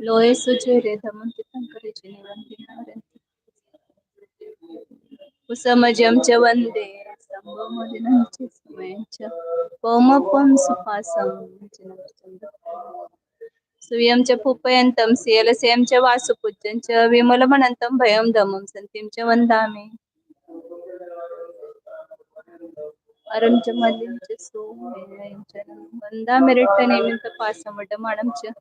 लोहे सुचेरे धमन तीर्थंकरेचे निवंती कुसमजमच वंदे संभमदिनंचे समयच पौमपम सुपासम सुयं च पूपयन्तं सियलस्यं च वासुपूज्यं च विमलमनन्तं भयं दमं सन्तीं च वन्दामि अरुण च मल्लिं च सोमयं च वन्दामि रिट्टनेमितपासमडमणं च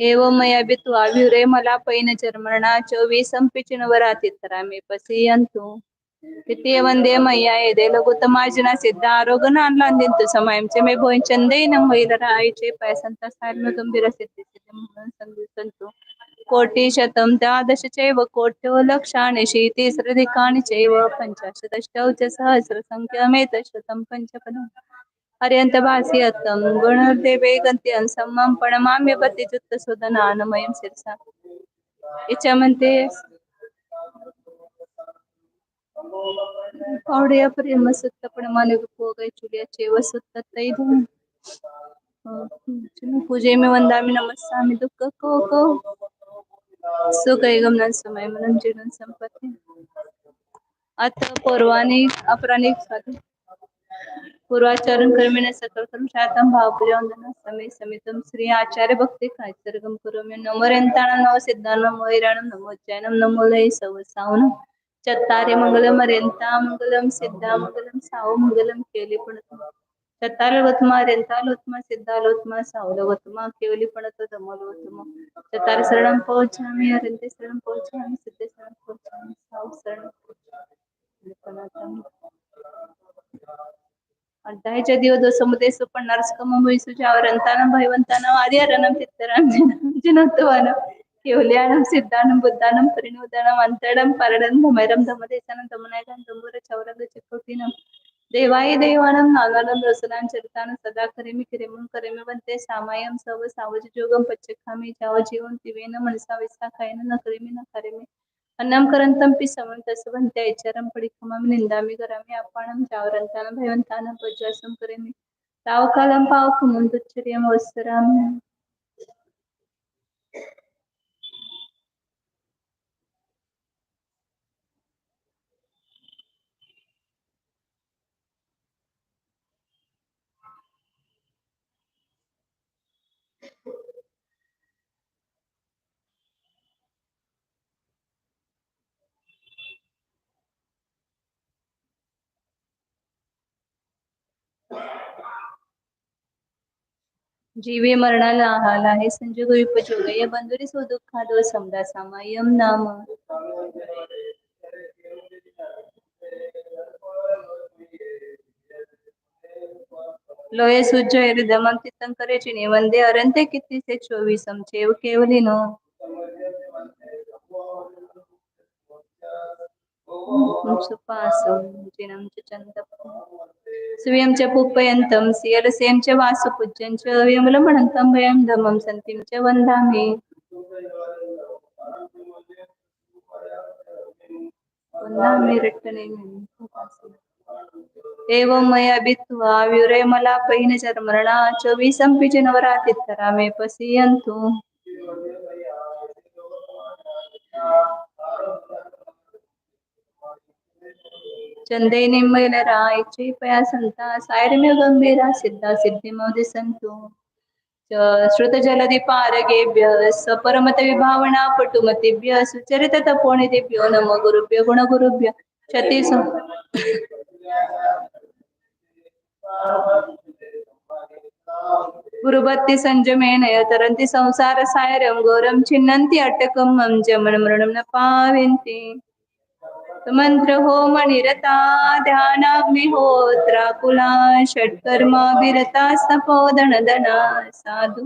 एवं मया बित्वा विरे मला पैन चर्मणा चोवीसंपिचिन वरातितरामे पसियंतु किती वंदे मैया येदे लघुतमाजना सिद्ध आरोगण आणलांदिंतु समयंचे मे भोंचंदे न मैलरायचे पैसंता सारन गंभीर सिद्धी म्हणून संतु कोटी शतम द्वादश चैव कोट्यो लक्षाणि शीतिसृधिकानि चैव पंचाशदष्टौ च सहस्र संख्यमेत शतं पंचपदम् अर्यंत भासियत्तं गुणदेवे गंत्यं सम्मं पणमाम्य जुत्त सुदनानमयं शिरसा इच्छा म्हणते पावड्या प्रेम सुत्त पण माने पोगै चुलियाचे वसुत्त तैदून पूजे में वंदामि नमस्सामि दुःख को सुखैगम न समय मनन जीवन संपत्ति अथ पौर्वाणिक अपराणिक साधु पूर्वाचरण कर्मिण सकल कर्म शातम भावपुर्यवंदन समय समितम श्री आचार्य भक्ति कायसर्गम कुरुम्य नमोरंताणं नव सिद्धानं वैराणं नमो जैनं नमो लय सवसावनं चत्तारे मंगलम रेंता मंगलम सिद्धा मंगलम साव मंगलम केली पण चत्तारवत्मा रेंतालोत्मा सिद्धालोत्मा सावलवत्मा केवली पणत दमलोत्मा चत्तार शरणं पोचामि अरंते शरणं पोचामि सिद्धे शरणं पोचामि साव शरणं पोचामि अध्यायच्या दिवस समुदे सुपन्नरस्कम मुईसुजावरंतानं भयवंतानं आर्यरनं चित्तरांजनं जिनोत्तवानं केवल्यानं सिद्धानं बुद्धानं परिणोदानं अंतरं परडं धमरं धमदेशानं धमनायकं धमुर चौरग चिकोटीनं देवाई देवानं नागानं रसनां चरितानं सदा करेमी वंते सामायं सव सावज जोगम पच्चखामी जाव जीवन तिवेन मनसा विसा खायन न करेमी अन्नम करंतम पि समंतसवंत्या इचारम पडिखमामि निंदामि करामि अपाणं जावरंतानं भयवंतानं पज्वासं करेमि तावकालं पावकमुंदुच्चर्यं वत्सरामि जीवे मरणाला आहाला हे संजोग विपचोग या बंधुरी सो दुःखादो समदा सामायम नाम लोये सुजय दमन तीर्थंकरेची वंदे अरंते किती से 24 चेव केवली नो सुपासं जिनं च चन्दपं स्वीयं च पूपयन्तं सियलस्यं च वासुपूज्यं च विमलमनन्तं भयं धमं सन्तीं च वन्दामि वन्दामि रट्टनेमिं एवं मया बित्वा विरे मला पैन चर्मणा 24 पिचिन वरातितरामे पसियन्तु चंदे निम्मैलरायचे पया संता सायरम्य गंभीरा सिद्धा सिद्धिमोदि संतो श्रुत जलधि पारगेभ्य सपरमत विभावना पटुमतिभ्य सुचरित तपोनिधिभ्यो नमो गुरुभ्यो गुण गुरुभ्य क्षति गुरुभक्ति संजमेन तरन्ति संसार सायरं घोरं छिन्नन्ति अट्टकं मम जमन मरणं न पाविन्ति मंत्र होम निरता ध्यानाग्निहोत्राकुला षट्कर्माभिरता सपोदन दना साधु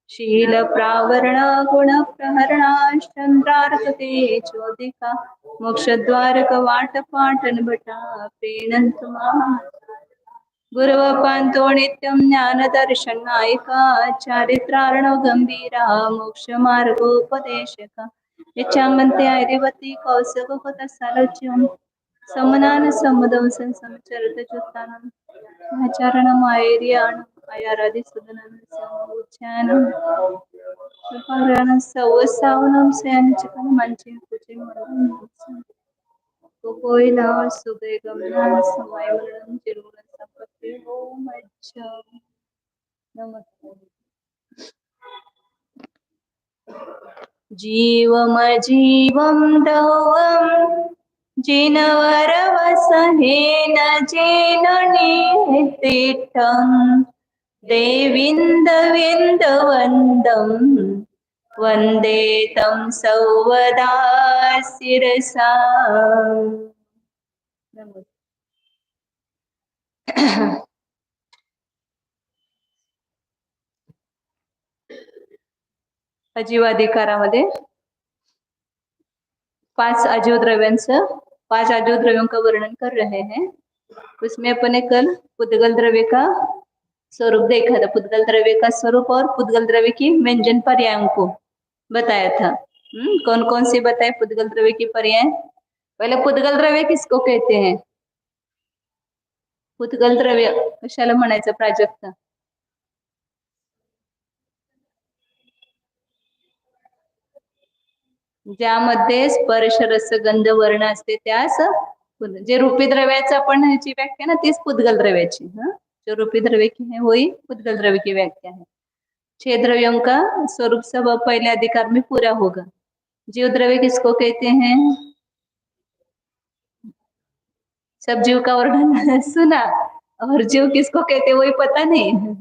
शील प्रावरण गुण प्रहरणा चंद्रार्कते चोदिका मोक्षद्वारक वाट पाटन भटा प्रीणन्तु मां गुरुवपांतो नित्यं ज्ञानदर्शनायिका चारित्रार्णव गंभीरा मोक्ष मार्गोपदेशका यच्चामन्ते ऐरिवती कौसुभुत सलोच्यं समनान समदंसन समचरत चुत्तानं आचरणम आयर्याण आयारादि सुदनम समुच्चानं सुपारण सवसावनं सयंचकन मंचिन कुचिन मरण कोकोइला सुबे गमनान समायवरण चिरुण संपत्ति हो मज्जा नमस्कार जीवम जीवम दवम जिनवर वसहेन जेन नितीर्थं देविंद विंद वंदम वंदे तं सौवदा शिरसा अजीवाधिकारामध्ये 5 अजीव द्रव्यांचं 5 अजीव द्रव्यों का वर्णन कर रहे हैं। उसमें अपने कल पुद्गल द्रव्य का स्वरूप देखा था। पुद्गल द्रव्य का स्वरूप और पुद्गल द्रव्य की व्यंजन पर्यायों को बताया था। कौन कौन से बताए पुद्गल द्रव्य की पर्याय? पहले पुद्गल द्रव्य किसको कहते हैं? पुद्गल द्रव्य कशाला म्हणायचं प्राजक्त? ज्यामध्ये स्पर्श रस गंध वर्ण असते त्यास जे रूपी द्रव्याचं आपण ह्याची व्याख्या ना तीच पुद्गल द्रव्याची। जो रूपी द्रव्य की है वही पुद्गल द्रव्य की व्याख्या है। 6 द्रव्यों का स्वरूप सब पहले अधिकार में पूरा होगा। जीव द्रव्य किसको कहते हैं? सब जीव का वर्णन सुना और जीव किसको कहते वही पता नहीं।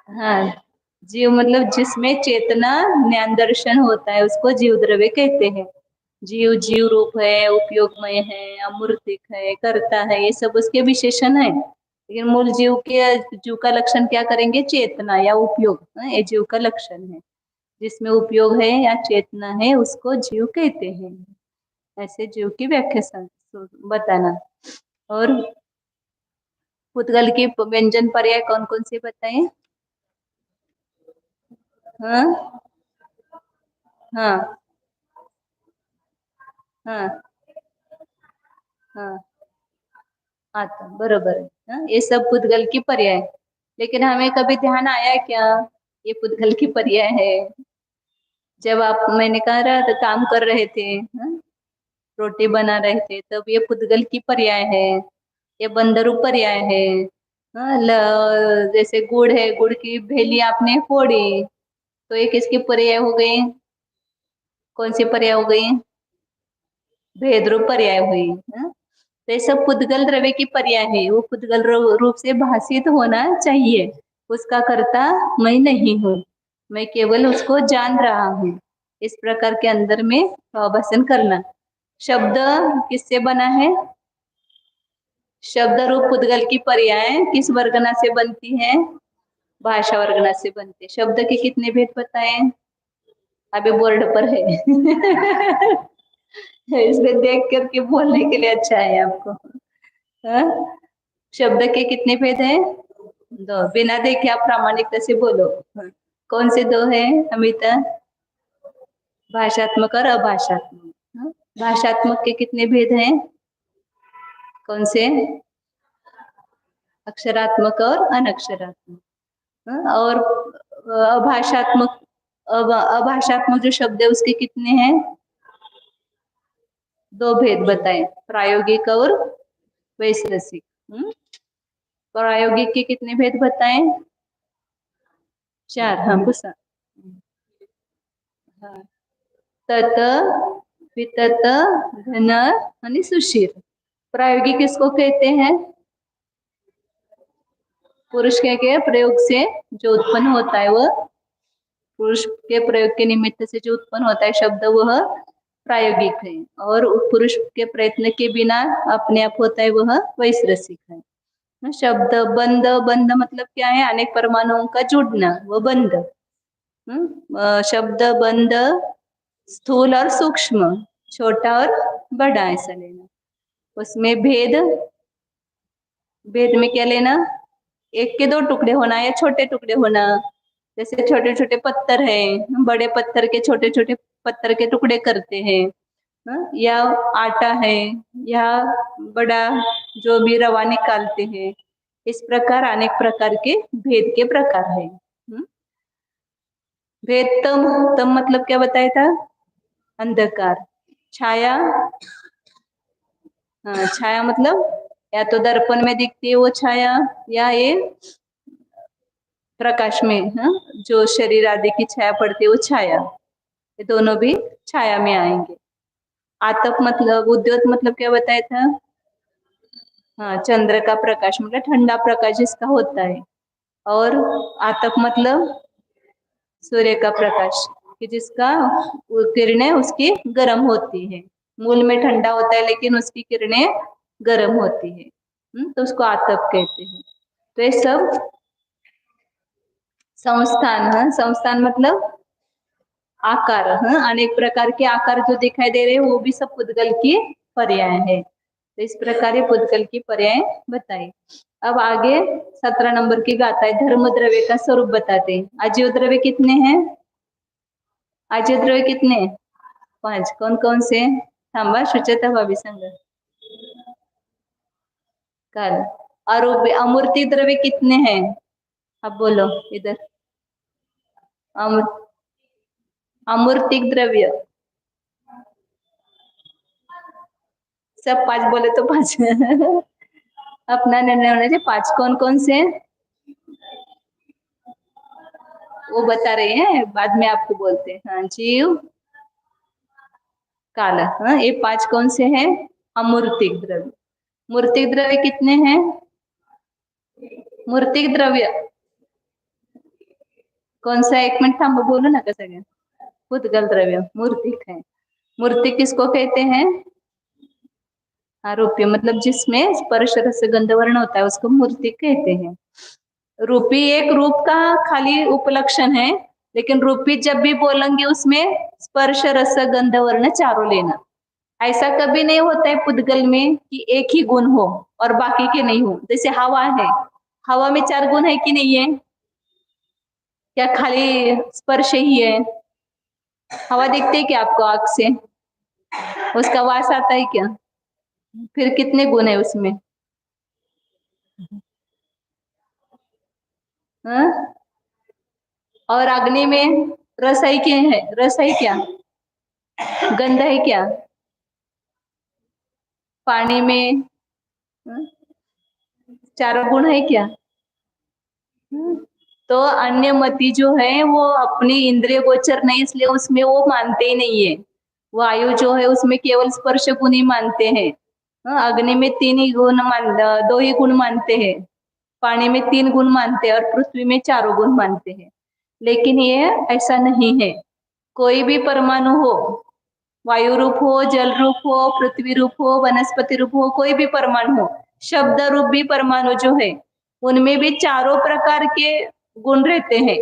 हाँ, जीव मतलब जिसमें चेतना ज्ञान दर्शन होता है उसको जीव द्रव्य कहते हैं। जीव जीव रूप है, उपयोगमय है, अमूर्तिक है, कर्ता है, ये सब उसके विशेषण है। लेकिन मूल जीव का लक्षण क्या करेंगे? चेतना या उपयोग, ये जीव का लक्षण है। जिसमें उपयोग है या चेतना है उसको जीव कहते हैं। ऐसे जीव की व्याख्या बताना। और पुद्गल की व्यंजन पर्याय कौन कौन से बताएं? हाँ हाँ हाँ हाँ आता बरोबर है। ये सब पुद्गल की पर्याय। लेकिन हमें कभी ध्यान आया क्या ये पुद्गल की पर्याय है? जब आप मैंने कहा रहा था काम कर रहे थे, रोटी बना रहे थे, तब ये पुद्गल की पर्याय है, ये बंदरू पर्याय है। जैसे गुड़ है, गुड़ की भेली आपने फोड़ी तो ये किसकी पर्याय हो गई? कौन सी पर्याय हो गई? भेद रूप पर्याय हुई। तो ये सब पुद्गल द्रव्य की पर्याय है। वो पुद्गल रूप से भाषित होना चाहिए। उसका कर्ता मैं नहीं हूँ, मैं केवल उसको जान रहा हूँ। इस प्रकार के अंदर में भाषण करना। शब्द किससे बना है? शब्द रूप पुद्गल की पर्याय किस वर्गना से बनती है? भाषा वर्गना से बनती है। शब्द के कितने भेद बताए? अभी बोर्ड पर है। इसलिए देख करके बोलने के लिए अच्छा है आपको। शब्द के कितने भेद हैं? 2। बिना देखे आप प्रामाणिकता से बोलो। कौन से 2 हैं अमिता? भाषात्मक और अभाषात्मक। भाषात्मक के कितने भेद हैं? कौन से? अक्षरात्मक और अनक्षरात्मक। और अभाषात्मक अभाषात्मक जो शब्द है उसके कितने हैं? 2 भेद बताएं, प्रायोगिक और वैश्लेषिक। प्रायोगिक के कितने भेद बताएं? 4। हाँ गुस्सा। हाँ, तत वितत घन आणि सुशीर। प्रायोगिक किसको कहते हैं? पुरुष के प्रयोग से जो उत्पन्न होता है वह पुरुष के प्रयोग के निमित्त से जो उत्पन्न होता है शब्द वह प्रायोगिक है। और पुरुष के प्रयत्न के बिना अपने आप होता है वह वैश्लेषिक है। शब्द बंध, बंध मतलब क्या है? अनेक परमाणुओं का जुड़ना, वह बंध। शब्द बंध स्थूल और सूक्ष्म, छोटा और बड़ा ऐसा लेना। उसमें भेद, भेद में क्या लेना? एक के 2 टुकड़े होना या छोटे टुकड़े होना। जैसे छोटे छोटे पत्थर हैं, बड़े पत्थर के छोटे छोटे पत्थर के टुकड़े करते हैं। या आटा है, या बड़ा जो भी रवा निकालते हैं। इस प्रकार अनेक प्रकार के भेद के प्रकार है। भेद तम, तम मतलब क्या बताया था? अंधकार। छाया, छाया मतलब या तो दर्पण में दिखती है वो छाया, या ये प्रकाश में, जो शरीर आदि की छाया पड़ती है वो छाया। ये दोनों भी छाया में आएंगे। आतप मतलब, उद्योत मतलब क्या बताया था? हाँ, चंद्र का प्रकाश मतलब ठंडा प्रकाश जिसका होता है। और आतप मतलब सूर्य का प्रकाश, कि जिसका किरणें उसकी गर्म होती है। मूल में ठंडा होता है लेकिन उसकी किरणें गर्म होती है, तो उसको आतप कहते हैं। तो ये सब संस्थान है। संस्थान मतलब आकार, अनेक प्रकार के आकार जो दिखाई दे रहे हैं वो भी सब पुद्गल की पर्याय है। तो इस प्रकार ये पुद्गल की पर्याय बताई। अब आगे 17 नंबर की गाथा है, धर्म द्रव्य का स्वरूप बताते हैं। अजीव द्रव्य कितने हैं? अजीव द्रव्य कितने? 5। कौन कौन से? थांबा, सुचेता भाभी संग कल। और अमूर्ति द्रव्य कितने हैं? अब बोलो इधर। अमूर्तिक द्रव्य सब 5 बोले तो 5 अपना निर्णय होना चाहिए। 5 कौन कौन से? वो बता रहे हैं, बाद में आपको बोलते हैं। हाँ, जीव, काला, ये 5 कौन से हैं? अमूर्तिक द्रव्य। मूर्तिक द्रव्य कितने हैं? मूर्तिक द्रव्य कौन सा? 1 मिनट थांबो, बोलो ना कैसे गए। पुद्गल द्रव्य मूर्तिक है। मूर्तिक किसको कहते हैं? आरोप्य मतलब जिसमें स्पर्श रस गंध वर्ण होता है उसको मूर्तिक कहते हैं। रूपी एक रूप का खाली उपलक्षण है, लेकिन रूपी जब भी बोलेंगे उसमें स्पर्श रस गंध वर्ण चारों लेना। ऐसा कभी नहीं होता है पुद्गल में कि एक ही गुण हो और बाकी के नहीं हो। जैसे हवा है, हवा में 4 गुण है कि नहीं है? क्या खाली स्पर्श ही है? हवा दिखती है क्या आपको आंख से? उसका वास आता है क्या? फिर कितने गुण है उसमें? हाँ? और अग्नि में रस है क्या? है रस है क्या? गंध है क्या? पानी में, हाँ? 4 गुण है क्या? तो अन्य मति जो है वो अपनी इंद्रिय गोचर नहीं, इसलिए उसमें वो मानते ही नहीं है। वायु जो है उसमें केवल स्पर्श गुण ही मानते हैं। अग्नि में 3 ही गुण 2 ही गुण मानते हैं। पानी में 3 गुण मानते हैं और पृथ्वी में 4 गुण मानते हैं। लेकिन ये ऐसा नहीं है। कोई भी परमाणु हो, वायु रूप हो, जल रूप हो, पृथ्वी रूप हो, वनस्पति रूप हो, कोई भी परमाणु हो, शब्द रूप भी परमाणु जो है उनमें भी चारों प्रकार के गुण रहते हैं।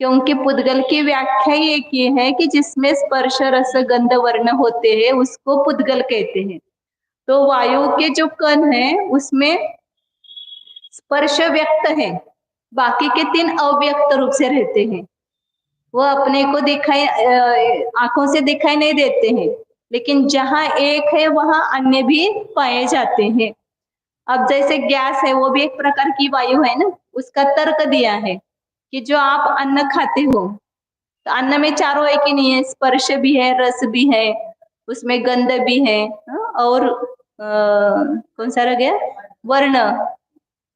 क्योंकि पुद्गल की व्याख्या ही एक ये है कि जिसमें स्पर्श रस गंध वर्ण होते हैं उसको पुद्गल कहते हैं। तो वायु के जो कण है उसमें स्पर्श व्यक्त है, बाकी के 3 अव्यक्त रूप से रहते हैं। वो अपने को दिखाई, आंखों से दिखाई नहीं देते हैं, लेकिन जहां एक है वहां अन्य भी पाए जाते हैं। अब जैसे गैस है वो भी एक प्रकार की वायु है ना। उसका तर्क दिया है कि जो आप अन्न खाते हो, तो अन्न में चारों है कि नहीं है? स्पर्श भी है, रस भी है, उसमें गंध भी है, और कौन सा रह गया? वर्ण।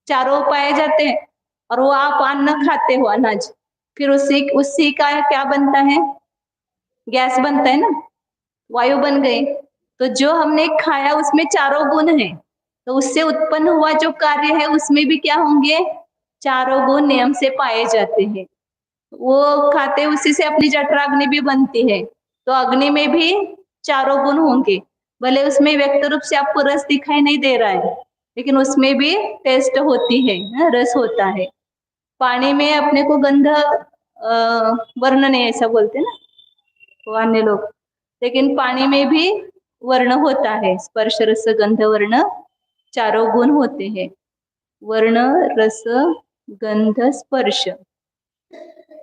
चारों पाए जाते हैं। और वो आप अन्न खाते हो, अनाज, फिर उसी उसी का क्या बनता है? गैस बनता है ना, वायु बन गई। तो जो हमने खाया उसमें चारों गुण है, तो उससे उत्पन्न हुआ जो कार्य है उसमें भी क्या होंगे? चारों गुण नियम से पाए जाते हैं। वो खाते उसी से अपनी जठराग्नि भी बनती है, तो अग्नि में भी चारों गुण होंगे। भले उसमें व्यक्त रूप से आपको रस दिखाई नहीं दे रहा है, लेकिन उसमें भी टेस्ट होती है, रस होता है। पानी में अपने को गंध वर्ण नहीं, ऐसा बोलते ना वो अन्य लोग, लेकिन पानी में भी वर्ण होता है। स्पर्श रस गंध वर्ण चारों गुण होते हैं। वर्ण, रस, गंध, स्पर्श।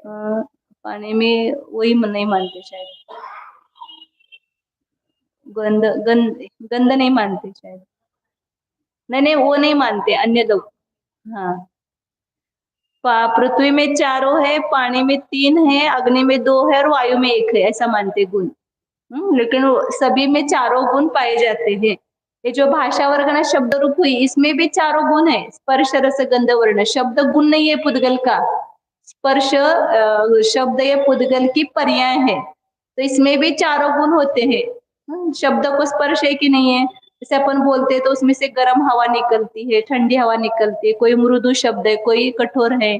पानी में वही नहीं मानते शायद। गंध गंध गंध नहीं मानते शायद। नहीं नहीं, वो नहीं मानते, अन्य लोग। हाँ, पृथ्वी में चारों है, पानी में तीन है, अग्नि में दो है और वायु में एक है, ऐसा मानते गुण। लेकिन सभी में चारों गुण पाए जाते हैं। ये जो भाषा वर्गना शब्द रूप हुई, इसमें भी चारों गुण है, स्पर्श रस गंध वर्ण। शब्द गुण नहीं है पुद्गल का, स्पर्श शब्द ये पुद्गल की पर्याय है, तो इसमें भी चारों गुण होते हैं। शब्द को स्पर्श है कि नहीं है, जैसे अपन बोलते हैं तो उसमें से गर्म हवा निकलती है, ठंडी हवा निकलती है, कोई मृदु शब्द है, कोई कठोर है।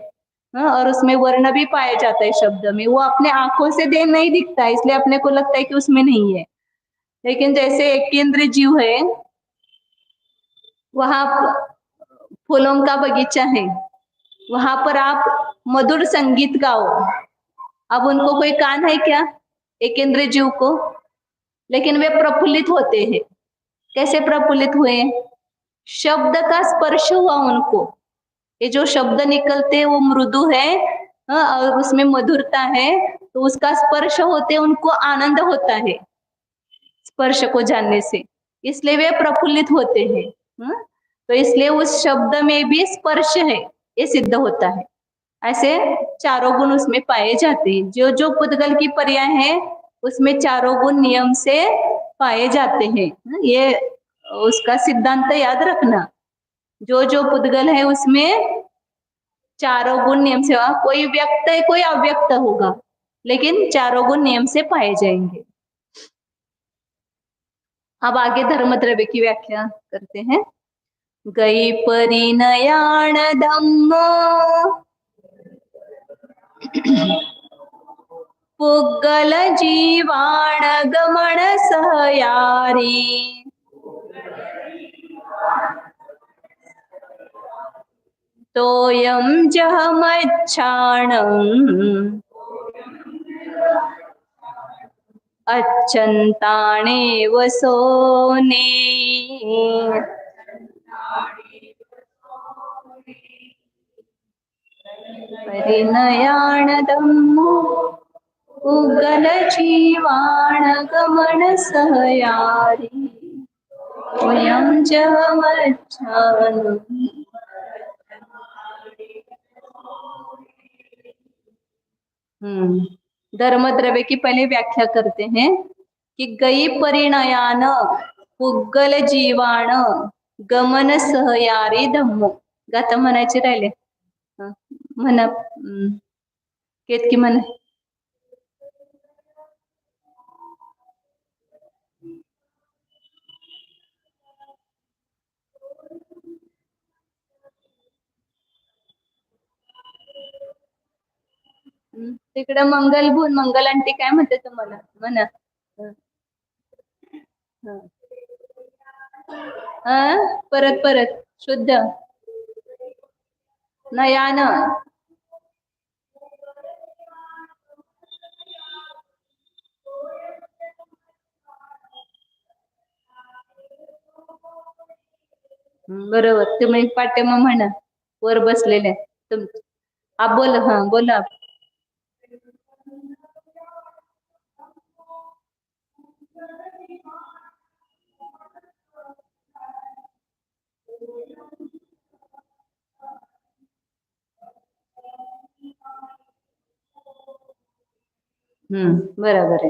और उसमें वर्ण भी पाया जाता है शब्द में, वो अपने आंखों से देख नहीं दिखता है, इसलिए अपने को लगता है कि उसमें नहीं है। लेकिन जैसे एक केंद्र जीव है, वहां फूलों का बगीचा है, वहां पर आप मधुर संगीत गाओ, अब उनको कोई कान है क्या, एक केंद्र जीव को? लेकिन वे प्रफुल्लित होते हैं। कैसे प्रफुल्लित हुए? शब्द का स्पर्श हुआ उनको। ये जो शब्द निकलते हैं वो मृदु है, और उसमें मधुरता है, तो उसका स्पर्श होते उनको आनंद होता है स्पर्श को जानने से, इसलिए वे प्रफुल्लित होते हैं। तो इसलिए उस शब्द में भी स्पर्श है, ये सिद्ध होता है। ऐसे चारों गुण उसमें पाए जाते हैं। जो जो पुद्गल की पर्याय है उसमें चारों गुण नियम से पाए जाते हैं। ये उसका सिद्धांत याद रखना। जो जो पुद्गल है उसमें चारों गुण नियम से, कोई व्यक्त है कोई अव्यक्त होगा, लेकिन चारों गुण नियम से पाए जाएंगे। अब आगे धर्म द्रव्य की व्याख्या करते हैं। गई परिणयान धम्मो पुद्गल जीवाण गमन सहयारी। तोयम जहमच्छाणम् अच्छन्ताणेव सोने। परिणयान धम्मो पुद्गल जीवाण गमन सहयारी। तोयम जहमच्छाणम्। धर्म द्रव्य की पहले व्याख्या करते हैं कि गई परिणयान पुद्गल जीवाण गमन सहयारी धम्मो। गाता म्हणायचे राहिले, म्हणा केतकी म्हणा. तिकडे मंगलभून मंगल आंटी काय म्हणते तुम्हाला म्हणा. परत परत शुद्ध नयान. बरोबर, तुम्ही पाठ्यमा म्हणा, वर बसलेले तुम. आप बोला, हा बोला आप. बराबर है।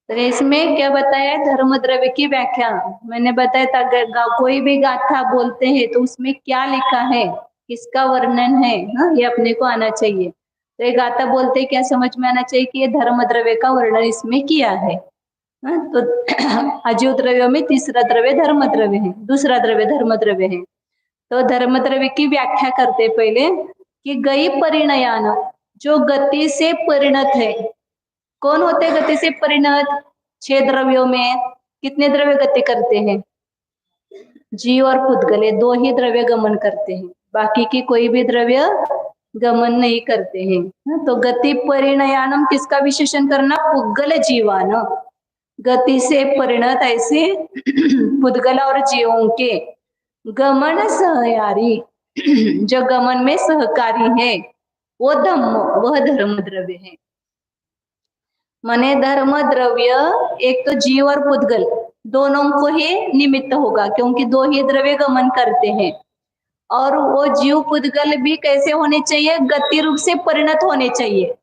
तो इसमें क्या बताया, धर्म द्रव्य की व्याख्या मैंने बताया था। कोई भी गाथा बोलते हैं तो उसमें क्या लिखा है, किसका वर्णन है, ये अपने को आना चाहिए। तो ये गाथा बोलते क्या समझ में आना चाहिए कि ये धर्म द्रव्य का वर्णन इसमें किया है। तो अजीव द्रव्य में तीसरा द्रव्य धर्म द्रव्य है, दूसरा द्रव्य धर्म द्रव्य है। तो धर्म द्रव्य की व्याख्या करते पहले कि गई परिणयान, जो गति से परिणत है। कौन होते गति से परिणत? 6 द्रव्यों में कितने द्रव्य गति करते हैं? जीव और पुद्गल, 2 ही द्रव्य गमन करते हैं, बाकी की कोई भी द्रव्य गमन नहीं करते हैं। तो गति परिणयानम किसका विशेषण करना? पुद्गल जीवान, गति से परिणत ऐसे पुद्गल और जीवों के गमन सहयारी, जो गमन में सहकारी है, वो धम्म, वह धर्म द्रव्य है। माने धर्म द्रव्य एक तो जीव और पुद्गल, दोनों को ही निमित्त होगा, क्योंकि दो ही द्रव्य गमन करते हैं। और वो जीव पुद्गल भी कैसे होने चाहिए, गति रूप से परिणत होने चाहिए।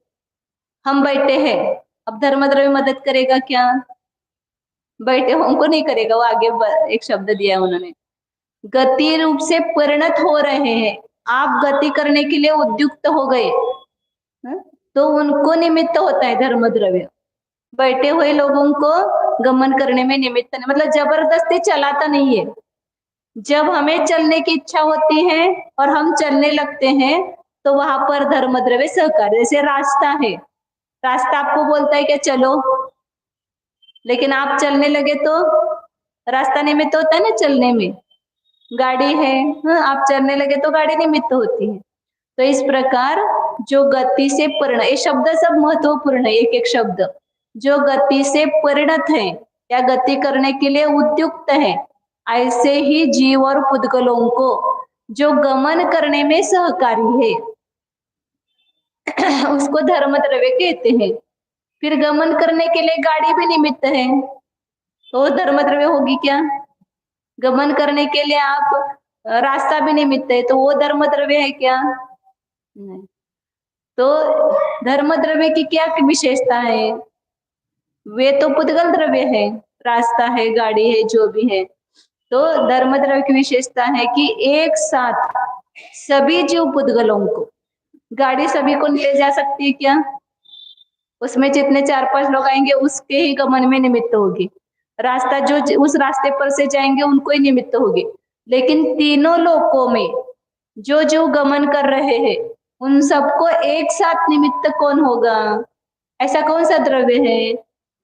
हम बैठे हैं, अब धर्म द्रव्य मदद करेगा क्या? बैठे हमको नहीं करेगा, वो आगे एक शब्द दिया उन्होंने, गति रूप से परिणत हो रहे हैं। आप गति करने के लिए उद्युक्त हो गए, तो उनको निमित्त होता है धर्म द्रव्य। बैठे हुए लोगों को गमन करने में निमित्त नहीं, मतलब जबरदस्ती चलाता नहीं है। जब हमें चलने की इच्छा होती है और हम चलने लगते हैं, तो वहां पर धर्म द्रव्य सहकार। जैसे रास्ता है, रास्ता आपको बोलता है क्या चलो, लेकिन आप चलने लगे तो रास्ता निमित्त होता है ना चलने में। गाड़ी है, आप चलने लगे तो गाड़ी निमित्त होती है। तो इस प्रकार जो गति से परिणत, ये शब्द सब महत्वपूर्ण है, एक एक शब्द, जो गति से परिणत है या गति करने के लिए उद्युक्त है, ऐसे ही जीव और पुद्गलों को जो गमन करने में सहकारी है उसको धर्म द्रव्य कहते हैं। फिर गमन करने के लिए गाड़ी भी निमित्त है, तो धर्म द्रव्य होगी क्या? गमन करने के लिए आप रास्ता भी निमित्त है, तो वो धर्म द्रव्य है क्या? नहीं। तो धर्म द्रव्य की क्या विशेषता है? वे तो पुद्गल द्रव्य है, रास्ता है, गाड़ी है, जो भी है। तो धर्म द्रव्य की विशेषता है कि एक साथ सभी जीव पुद्गलों को, गाड़ी सभी को ले जा सकती है क्या? उसमें जितने 4-5 लोग आएंगे उसके ही गमन में निमित्त होगी। रास्ता जो उस रास्ते पर से जाएंगे उनको ही निमित्त होगी। लेकिन तीनों लोकों में जो जो गमन कर रहे हैं उन सबको एक साथ निमित्त कौन होगा? ऐसा कौन सा द्रव्य है?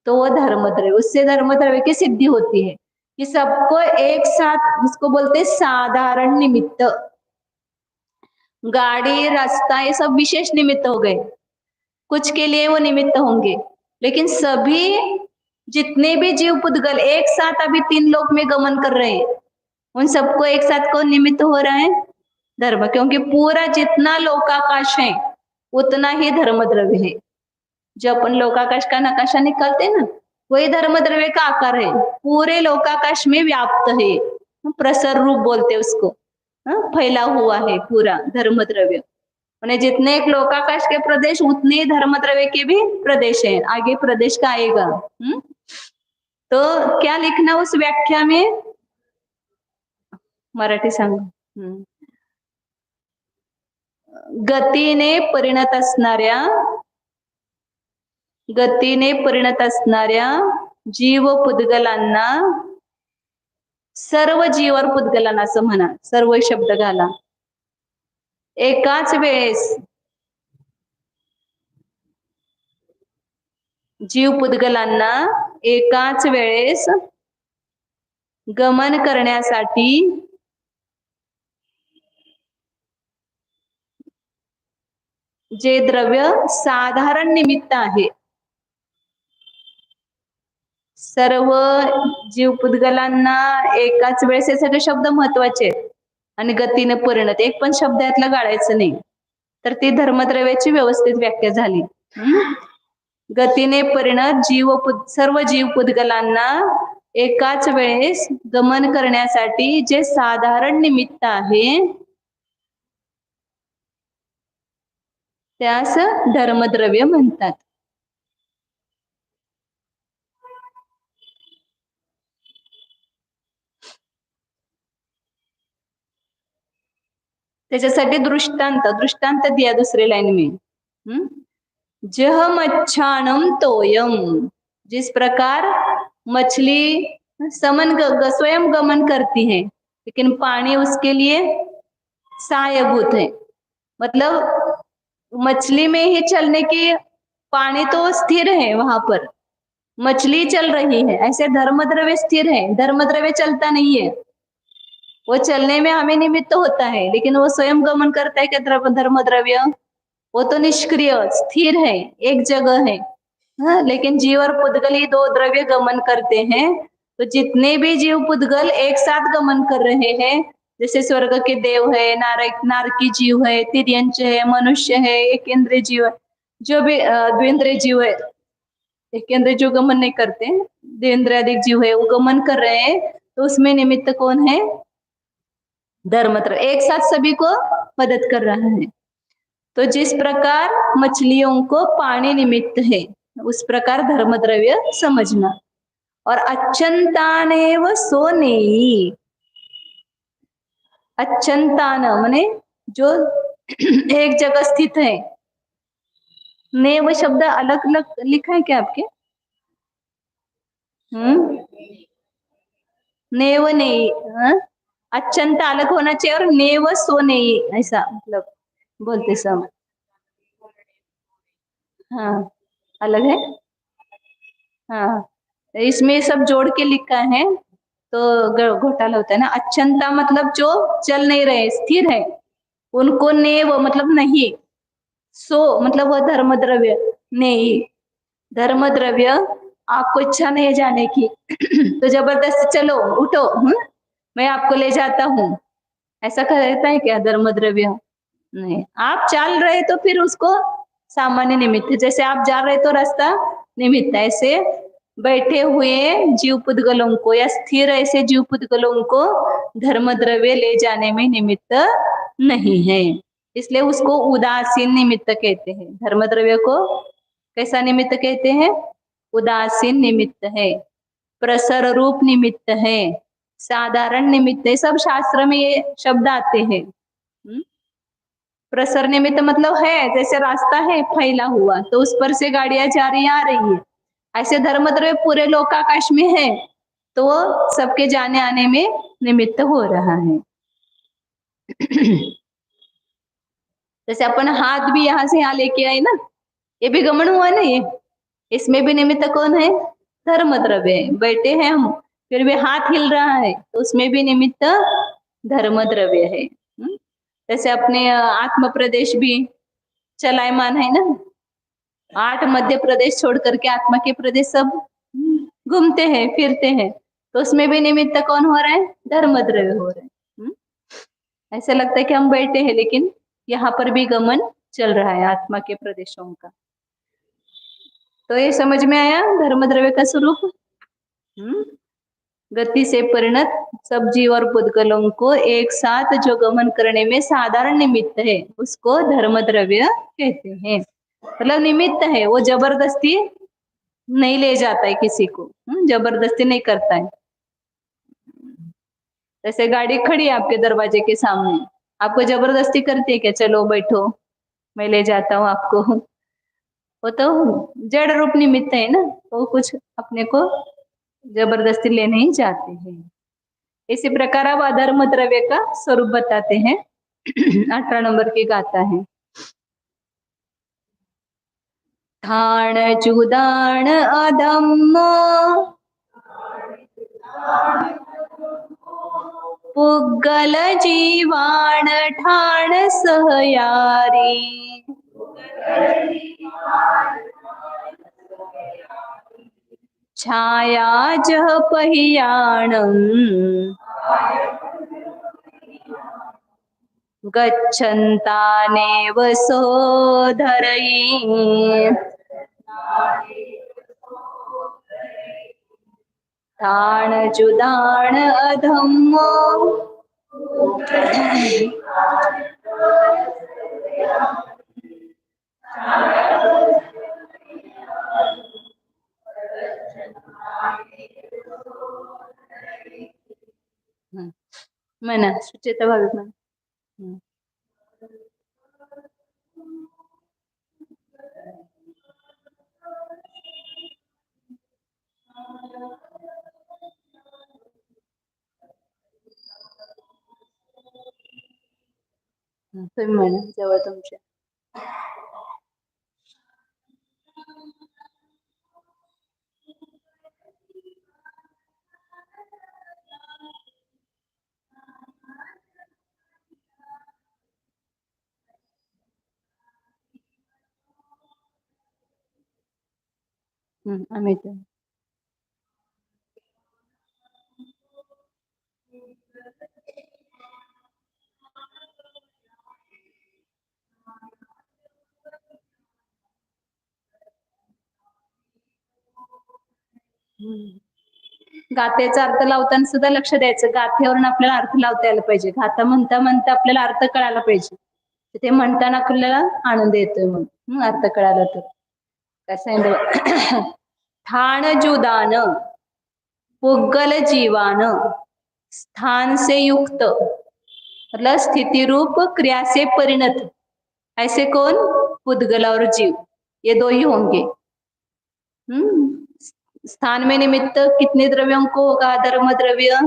तो वो धर्म द्रव्य। उससे धर्म द्रव्य की सिद्धि होती है कि सबको एक साथ, उसको बोलते साधारण निमित्त। गाड़ी, रास्ता, ये सब विशेष निमित्त हो गए, कुछ के लिए वो निमित्त होंगे, लेकिन सभी जितने भी जीव पुद्गल एक साथ अभी 3 लोक में गमन कर रहे हैं, उन सबको एक साथ कौन निमित्त हो रहा है? धर्म। क्योंकि पूरा जितना लोकाकाश है उतना ही धर्म द्रव्य है। जो अपन लोकाकाश का नकाशा निकालते हैं ना, वही धर्म द्रव्य का आकार है, पूरे लोकाकाश में व्याप्त है, प्रसर रूप बोलते उसको, फैला हुआ है पूरा धर्म द्रव्य। उन्हें जितने एक लोकाकाश के प्रदेश उतने ही धर्म द्रव्य के भी प्रदेश हैं, आगे प्रदेश का आएगा। तो क्या लिखना उस व्याख्या में? मराठी सांग। गतीने परिणत असणाऱ्या जीव पुद्गलांना, सर्व जीव और पुद्गलांना असं म्हणा, सर्व शब्द घाला, एकाच वेळेस जीव पुद्गलांना एकाच वेळेस गमन करण्यासाठी जे द्रव्य साधारण निमित्त आहे, सर्व जीव पुद्गलांना एकाच वेळेस, हे सगळे शब्द महत्वाचे आहेत, आणि गतीने परिणत, एक पण शब्द यातला गाळायचं नाही, तर ती धर्मद्रव्याची व्यवस्थित व्याख्या झाली। गतीने परिणत सर्व जीव पुद्गलांना एकाच वेळेस गमन करण्यासाठी जे साधारण निमित्त आहे त्यास धर्मद्रव्य म्हणतात। त्याच्यासाठी दृष्टांत दिया दूसरे लाइन में, जह मच्छानम तोयम, जिस प्रकार मछली स्वयं गमन करती है, लेकिन पानी उसके लिए सहायभूत है। मतलब मछली में ही चलने की, पानी तो स्थिर है, वहां पर मछली चल रही है, ऐसे धर्मद्रव्य स्थिर है, धर्मद्रव्य चलता नहीं है, वो चलने में हमें निमित्त होता है, लेकिन वो स्वयं गमन करता है क्या धर्मद्रव्य? वो तो निष्क्रिय स्थिर है, एक जगह है। लेकिन जीव और पुद्गल ही दो द्रव्य गमन करते हैं। तो जितने भी जीव पुद्गल एक साथ गमन कर रहे हैं, जैसे स्वर्ग के देव है, नारकी जीव है, तिर्यंच है, मनुष्य है, एक इंद्रिय जीव है, जो भी द्विंद्रिय जीव है, एक के अंदर जो गमन नहीं करते, देहेंद्रियादिक जीव है वो गमन कर रहे हैं, तो उसमें निमित्त कौन है? धर्मद्रव्य एक साथ सभी को मदद कर रहा है। तो जिस प्रकार मछलियों को पानी निमित्त है, उस प्रकार धर्मद्रव्य समझना। और अच्छंतानेव सोनेयी, अच्छंतान माने जो एक जगह स्थित है। नेव शब्द अलग अलग लिखा है क्या आपके? नेव नहीं, अच्छंता अलग होना चाहिए और नेव सो नहीं, ऐसा मतलब बोलते समय। हाँ अलग है। हाँ इसमें सब जोड़ के लिखा है तो घोटाला होता है ना। अच्छंता मतलब जो चल नहीं रहे, स्थिर है, उनको नेव मतलब नहीं, सो मतलब वह धर्म द्रव्य नहीं। धर्म द्रव्य आपको इच्छा नहीं है जाने की तो जबरदस्ती चलो उठो, मैं आपको ले जाता हूँ, ऐसा कहता है क्या धर्म द्रव्य? नहीं। आप चल रहे तो फिर उसको सामान्य निमित्त, जैसे आप जा रहे तो रास्ता निमित्त, ऐसे बैठे हुए जीव पुद्गलों को या स्थिर ऐसे जीव पुद्गलों को धर्म द्रव्य ले जाने में निमित्त नहीं है, इसलिए उसको उदासीन निमित्त कहते हैं। धर्म द्रव्य को कैसा निमित्त कहते हैं? उदासीन निमित्त है, प्रसर रूप निमित्त है, साधारण निमित्त है, सब शास्त्र में ये शब्द आते हैं। प्रसर निमित्त मतलब है जैसे रास्ता है फैला हुआ तो उस पर से गाड़ियां जा रही आ रही है, ऐसे धर्मद्रव्य पूरे लोकाकाश में है तो सबके जाने आने में निमित्त हो रहा है। जैसे अपन हाथ भी यहाँ से यहाँ लेके आए ना, ये भी गमन हुआ ना, ये इसमें भी निमित्त कौन है? धर्म द्रव्य है। बैठे हैं हम फिर भी हाथ हिल रहा है तो उसमें भी निमित्त धर्म द्रव्य है। जैसे अपने आत्म प्रदेश भी चलायमान है ना, 8 मध्य प्रदेश छोड़ करके आत्मा के प्रदेश सब घूमते हैं फिरते हैं, तो उसमें भी निमित्त कौन हो रहा है? धर्म द्रव्य हो रहा है। ऐसा लगता है कि हम बैठे हैं लेकिन यहाँ पर भी गमन चल रहा है आत्मा के प्रदेशों का। तो ये समझ में आया धर्म द्रव्य का स्वरूप। गति से परिणत सब जीव और पुद्गलों को एक साथ जो गमन करने में साधारण निमित्त है उसको धर्म द्रव्य कहते हैं। मतलब निमित्त है, वो जबरदस्ती नहीं ले जाता है किसी को, जबरदस्ती नहीं करता है। जैसे गाड़ी खड़ी है आपके दरवाजे के सामने, आपको जबरदस्ती करती है क्या चलो बैठो मैं ले जाता हूँ आपको? वो तो जड़ रूप निमित्त है ना, वो कुछ अपने को जबरदस्ती ले नहीं जाते हैं। इसी प्रकार अब अधर्म द्रव्य का स्वरूप बताते हैं। 18 नंबर की गाथा है। ठाण चुदान अधम्म पुग्गल जीवाण ठाण सहयारी छाया जह पहियाणम गच्छन्तानेव सोधरयि ठाण चुदान अधम्मो म्हणा सुचेता भाविक म्हणा। तुम्ही म्हणा जवळ तुमच्या। आम्ही तर गाथेचा अर्थ लावताना सुद्धा लक्ष द्यायचं. गाथेवरून आपल्याला अर्थ लावता यायला पाहिजे. गाथा म्हणता म्हणता आपल्याला अर्थ कळायला पाहिजे. ते म्हणताना आपल्याला आनंद येतोय मग अर्थ कळाला तर. कसं ठाण जुदान पुग्गल जीवान स्थान से युक्त मतलब स्थिति रूप क्रिया से परिणत, ऐसे कौन? पुद्गल और जीव, ये दो ही होंगे। स्थान में निमित्त कितने द्रव्यों को होगा? धर्म द्रव्य।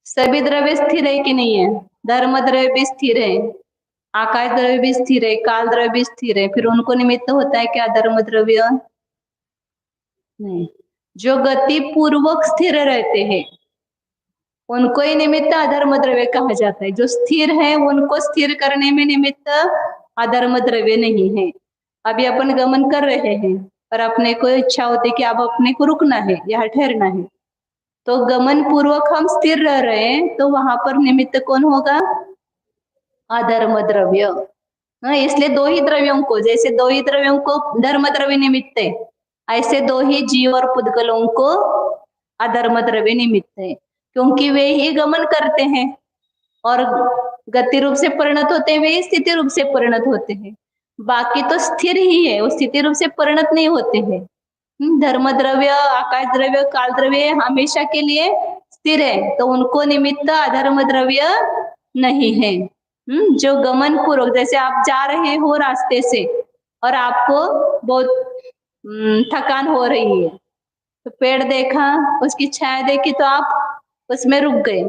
सभी द्रव्य स्थिर है कि नहीं है? धर्म द्रव्य भी स्थिर है, आकाश द्रव्य भी स्थिर है, काल द्रव्य भी स्थिर है, फिर उनको निमित्त होता है क्या? धर्म द्रव्य नहीं। जो गति पूर्वक स्थिर रहते हैं उनको ही निमित्त अधर्म द्रव्य कहा जाता है। जो स्थिर है उनको स्थिर करने में निमित्त अधर्म द्रव्य नहीं है। अभी अपन गमन कर रहे हैं और अपने को इच्छा होती कि अब अपने को रुकना है, यहाँ ठहरना है, तो गमन पूर्वक हम स्थिर रह रहे हैं, तो वहां पर निमित्त कौन होगा? अधर्म द्रव्य। इसलिए दो ही द्रव्यों को, जैसे दो ही द्रव्यों को धर्म द्रव्य निमित्त है, ऐसे दो ही जीव और पुद्गलों को अधर्म द्रव्य निमित्त है, क्योंकि वे ही गमन करते हैं और गति रूप से परिणत होते हैं, वे स्थिति रूप से परिणत होते हैं। बाकी तो स्थिर ही है, वो स्थिति रूप से परिणत नहीं होते हैं। धर्म द्रव्य, आकाश द्रव्य, काल द्रव्य हमेशा के लिए स्थिर है, तो उनको निमित्त अधर्म द्रव्य नहीं है। जो गमन पूर्वक, जैसे आप जा रहे हो रास्ते से और आपको बहुत थकान हो रही है, तो पेड़ देखा, उसकी छाया देखी तो आप उसमें रुक गए,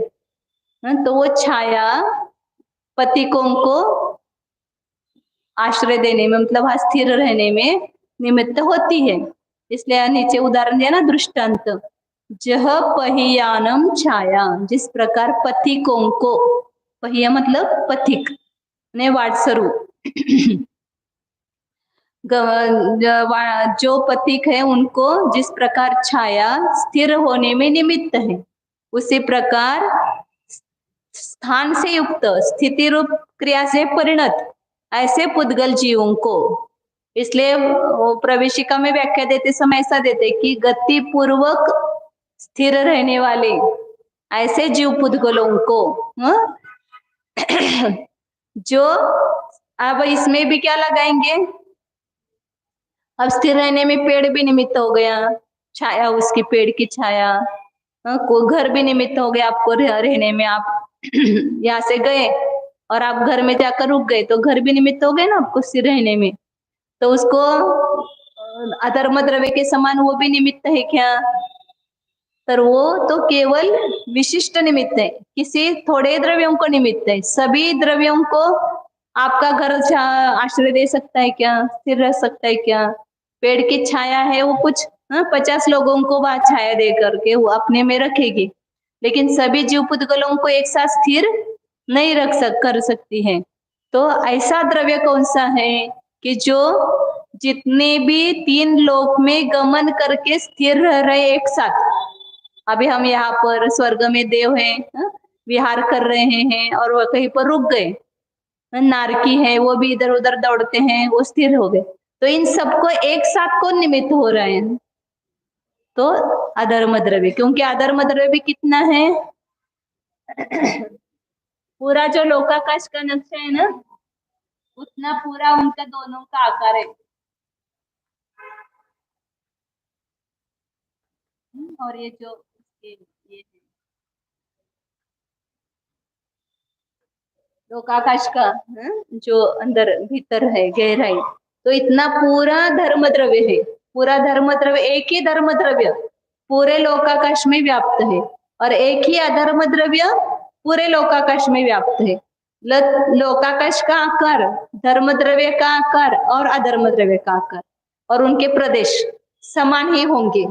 तो वो छाया पथिकों को आश्रय देने में, मतलब स्थिर रहने में निमित्त होती है। इसलिए नीचे उदाहरण दिया ना, दृष्टांत, जह पहियानम छाया, जिस प्रकार पथिकों को, पहिया मतलब पथिक ने वाटसरू, जो पथिक है उनको जिस प्रकार छाया स्थिर होने में निमित्त है, उसी प्रकार स्थान से युक्त स्थिति रूप क्रिया से परिणत ऐसे पुद्गल जीवों को। इसलिए प्रवेशिका में व्याख्या देते समय ऐसा देते कि गति पूर्वक स्थिर रहने वाले ऐसे जीव पुद्गलों को जो, अब इसमें भी क्या लगाएंगे? अब स्थिर रहने में पेड़ भी निमित्त हो गया, छाया उसकी, पेड़ की छाया, को घर भी निमित्त हो गया आपको रहने में। आप यहाँ से गए और आप घर में जाकर रुक गए, तो घर भी निमित्त हो गए ना आपको स्थिर रहने में। तो उसको अधर्म द्रव्य के समान वो भी निमित्त है क्या? तर वो तो केवल विशिष्ट निमित्त है, किसी थोड़े द्रव्यों को निमित्त है। सभी द्रव्यों को आपका घर आश्रय दे सकता है क्या? स्थिर रह सकता है क्या? पेड़ की छाया है, वो कुछ 50 लोगों को वह छाया दे करके वो अपने में रखेगी, लेकिन सभी जीव पुद्गलों को एक साथ स्थिर नहीं कर सकती है। तो ऐसा द्रव्य कौन सा है कि जो जितने भी 3 लोक में गमन करके स्थिर रह रहे एक साथ। अभी हम यहाँ पर स्वर्ग में देव हैं, विहार कर रहे हैं और वह कहीं पर रुक गए, नारकी है वो भी इधर उधर दौड़ते हैं, वो स्थिर हो गए, तो इन सबको एक साथ कौन निमित्त हो रहे हैं? तो अधर्म द्रव्य। क्योंकि अधर्म द्रव्य भी कितना है? पूरा जो लोकाकाश का नक्शा है ना, उतना पूरा उनका दोनों का आकार है। और ये जो ये लोकाकाश का जो अंदर भीतर है गहराई, तो इतना पूरा धर्म द्रव्य है। पूरा धर्म द्रव्य, एक ही धर्म द्रव्य पूरे लोकाकाश में व्याप्त है और एक ही अधर्म द्रव्य पूरे लोकाकाश में व्याप्त है। लोकाकाश का आकार, धर्म द्रव्य का आकार और अधर्म द्रव्य का आकार और उनके प्रदेश समान ही होंगे।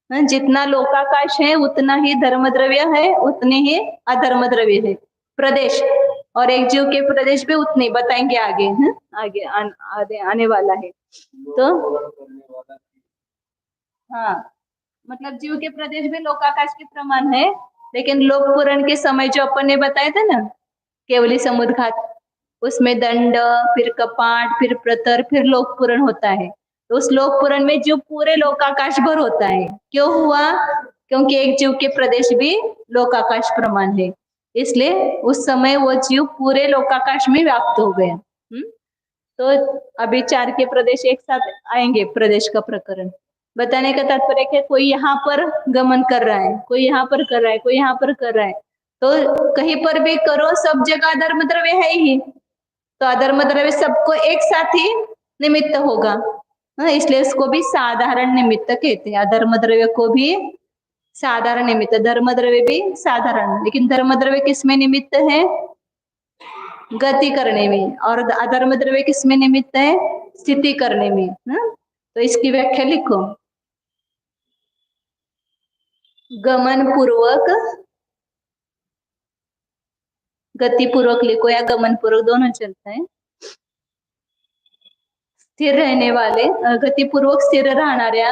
जितना लोकाकाश है उतना ही धर्म द्रव्य है, उतने ही अधर्म द्रव्य है प्रदेश, और एक जीव के प्रदेश भी उतने बताएंगे आगे, आगे आने वाला है। तो हाँ, मतलब जीव के प्रदेश भी लोकाकाश के प्रमाण है, लेकिन लोक पुराण के समय जो अपन ने बताया था ना, केवली समुद्घात, उसमें दंड, फिर कपाट, फिर प्रतर, फिर लोक पुराण होता है। तो उस लोक पूरण में जीव पूरे लोकाकाश भर होता है। क्यों हुआ? क्योंकि एक जीव के प्रदेश भी लोकाकाश प्रमाण है, इसलिए उस समय वो जीव पूरे लोकाकाश में व्याप्त हो गया। तो अभी 4 के प्रदेश एक साथ आएंगे। प्रदेश का प्रकरण बताने का तात्पर्य है, कोई यहाँ पर गमन कर रहा है, कोई यहाँ पर कर रहा है, कोई यहाँ पर कर रहा है, तो कहीं पर भी करो सब जगह अधर्म द्रव्य है ही, तो अधर्म द्रव्य सबको एक साथ ही निमित्त होगा। इसलिए उसको भी साधारण निमित्त कहते हैं। अधर्म द्रव्य को भी साधारण निमित्त, धर्म द्रव्य भी साधारण, लेकिन धर्म द्रव्य किसमें निमित्त है? गति करने में। और अधर्म द्रव्य किसमें निमित्त है? स्थिति करने में। तो इसकी व्याख्या लिखो, गमन पूर्वक, गति पूर्वक लिखो या गमन पूर्वक, दोनों चलता है। स्थिर रहने वाले, गतिपूर्वक स्थिर राहणाऱ्या,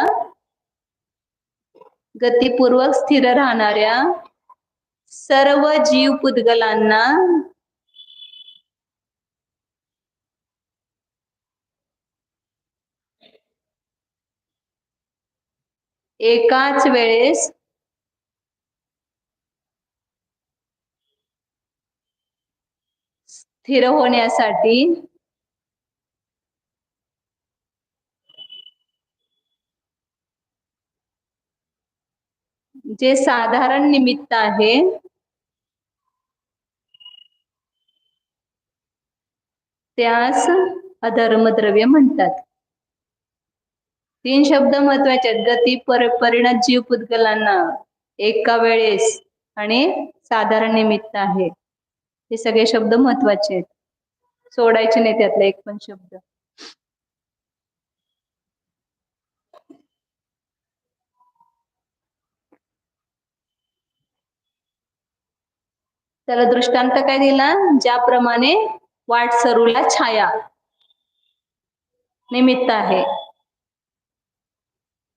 गतिपूर्वक स्थिर राहणाऱ्या सर्व जीव पुद्गलांना एकाच वेळेस स्थिर होण्यासाठी जे साधारण निमित्त आहे त्यास अधर्मद्रव्य म्हणतात। 3 शब्द महत्वाचे आहेत, गती, परिणत जीव पुद्गलांना, एका वेळेस आणि साधारण निमित्त आहे। हे सगळे शब्द महत्वाचे आहेत, सोडायचे नाही त्यातला एक पण शब्द। त्याला दृष्टांत काय दिला? ज्याप्रमाणे वाटसरूला छाया निमित्त आहे,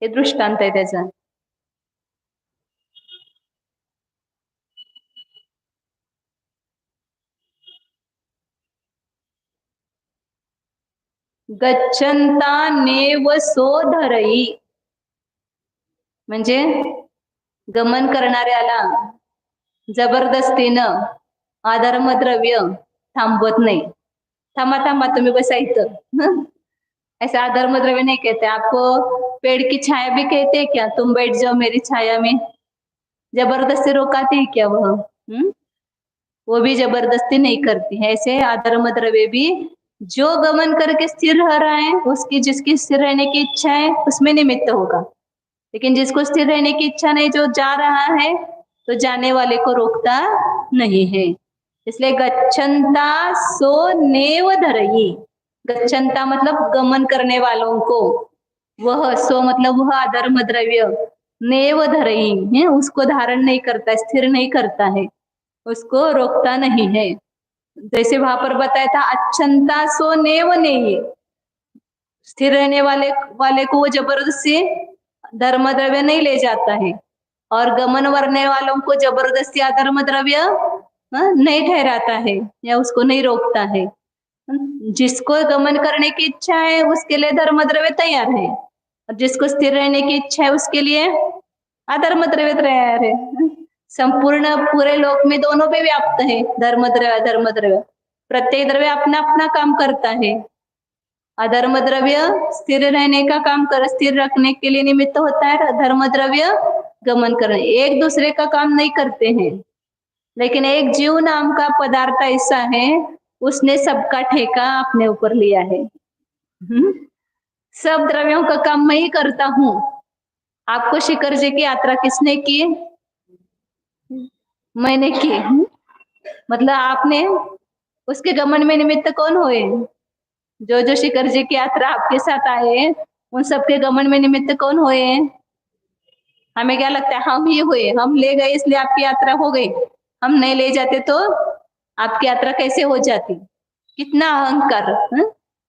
हे दृष्टांत आहे त्याचा। गच्छंता नेव सो धरई, म्हणजे गमन करणाऱ्याला जबरदस्तीनं अधर्मद्रव्य थांबवत नाही। थांबा थांबा तुम्ही बसा इथं, ऐसा अधर्मद्रव्य नहीं कहते। आपको पेड़ की छाया भी कहते हैं क्या? तुम बैठ जाओ मेरी छाया में, जबरदस्ती रोकाती है क्या वह? वो भी जबरदस्ती नहीं करती है। ऐसे अधर्म द्रव्य भी जो गमन करके स्थिर रह रहा है, उसकी जिसकी स्थिर रहने की इच्छा है उसमें निमित्त होगा, लेकिन जिसको स्थिर रहने की इच्छा नहीं, जो जा रहा है, तो जाने वाले को रोकता नहीं है। इसलिए गच्छंता सो नेव धरई, गच्छंता मतलब गमन करने वालों को, वह, सो मतलब वह अधर्म द्रव्य, नेव धरई है, उसको धारण नहीं करता, स्थिर नहीं करता है, उसको रोकता नहीं है। जैसे वहां पर बताया था, अच्छंता सो नेव नहीं, स्थिर रहने वाले को वो जबरदस्ती धर्म द्रव्य नहीं ले जाता है, और गमन करने वालों को जबरदस्ती अधर्म द्रव्य नहीं ठहराता है या उसको नहीं रोकता है। जिसको गमन करने की इच्छा है उसके लिए धर्म द्रव्य तैयार है, और जिसको स्थिर रहने की इच्छा है उसके लिए अधर्म द्रव्य तैयार है। संपूर्ण पूरे लोक में दोनों पे व्याप्त है धर्म द्रव्य अधर्म द्रव्य। प्रत्येक द्रव्य अपना अपना काम करता है। अधर्म द्रव्य स्थिर रहने का काम कर, स्थिर रखने के लिए निमित्त होता है, धर्म द्रव्य गमन करने, एक दूसरे का काम नहीं करते हैं। लेकिन एक जीव नाम का पदार्थ ऐसा है, उसने सबका ठेका अपने ऊपर लिया है। सब द्रव्यों का काम मैं ही करता हूं। आपको शिखर जी की यात्रा किसने की? मैंने की। मतलब आपने, उसके गमन में निमित्त कौन हुए? जो जो शिखर जी की यात्रा आपके साथ आए, उन सबके गमन में निमित्त कौन हुए? हमें क्या लगता है हम ही हुए, हम ले गए इसलिए आपकी यात्रा हो गई। हम नहीं ले जाते तो आपकी यात्रा कैसे हो जाती? कितना अहंकार।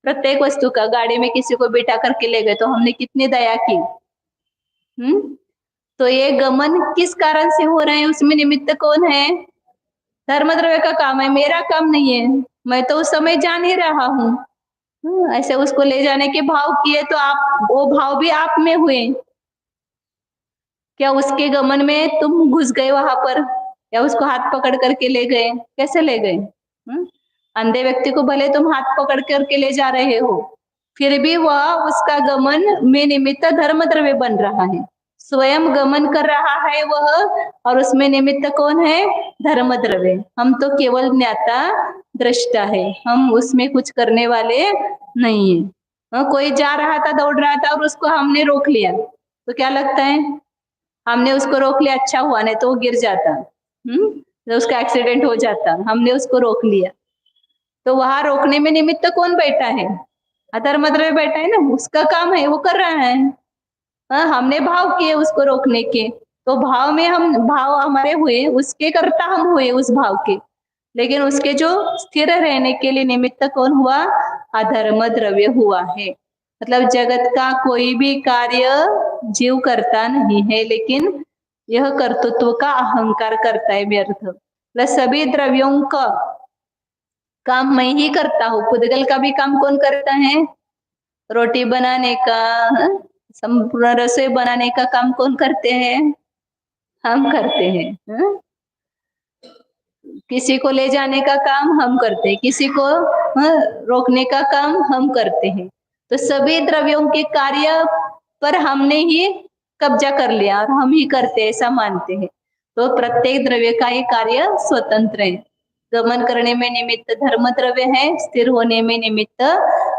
प्रत्येक वस्तु का, गाड़ी में किसी को बिठा करके ले गए तो हमने कितनी दया की। तो ये गमन किस कारण से हो रहे हैं, उसमें निमित्त कौन है? धर्मद्रव्य का काम है, मेरा काम नहीं है। मैं तो उस समय जान ही रहा हूं, ऐसे उसको ले जाने के भाव किए तो आप वो भाव भी आप में हुए। क्या उसके गमन में तुम घुस गए वहां पर, या उसको हाथ पकड़ करके ले गए? कैसे ले गए? अंधे व्यक्ति को भले तुम हाथ पकड़ करके ले जा रहे हो, फिर भी वह उसका गमन में निमित्त धर्म द्रव्य बन रहा है। स्वयं गमन कर रहा है वह, और उसमें निमित्त कौन है? धर्म द्रव्य। हम तो केवल ज्ञाता दृष्टा है, हम उसमें कुछ करने वाले नहीं है। कोई जा रहा था, दौड़ रहा था, और उसको हमने रोक लिया, तो क्या लगता है? हमने उसको रोक लिया, अच्छा हुआ, नहीं तो वो गिर जाता, तो उसका एक्सीडेंट हो जाता। हमने उसको रोक लिया, तो वहां रोकने में निमित्त कौन बैठा है? अधर्म द्रव्य बैठा है ना, उसका काम है, वो कर रहा है। हमने भाव किए उसको रोकने के, तो भाव में हम, भाव हमारे हुए, उसके कर्ता हम हुए उस भाव के, लेकिन उसके जो स्थिर रहने के लिए निमित्त कौन हुआ? अधर्म द्रव्य हुआ है। मतलब जगत का कोई भी कार्य जीव करता नहीं है, लेकिन यह कर्तृत्व का अहंकार करता है व्यर्थ। मतलब सभी द्रव्यों का काम मैं ही करता हूँ। पुद्गल का भी काम कौन करता है? रोटी बनाने का, संपूर्ण रसोई बनाने का काम कौन करते हैं? हम करते हैं। किसी को ले जाने का काम हम करते हैं, किसी को रोकने का काम हम करते हैं। तो सभी द्रव्यों के कार्य पर हमने ही कब्जा कर लिया और हम ही करते हैं, ऐसा मानते हैं। तो प्रत्येक द्रव्य का ये कार्य स्वतंत्र है। गमन करने में निमित्त धर्म द्रव्य है, स्थिर होने में निमित्त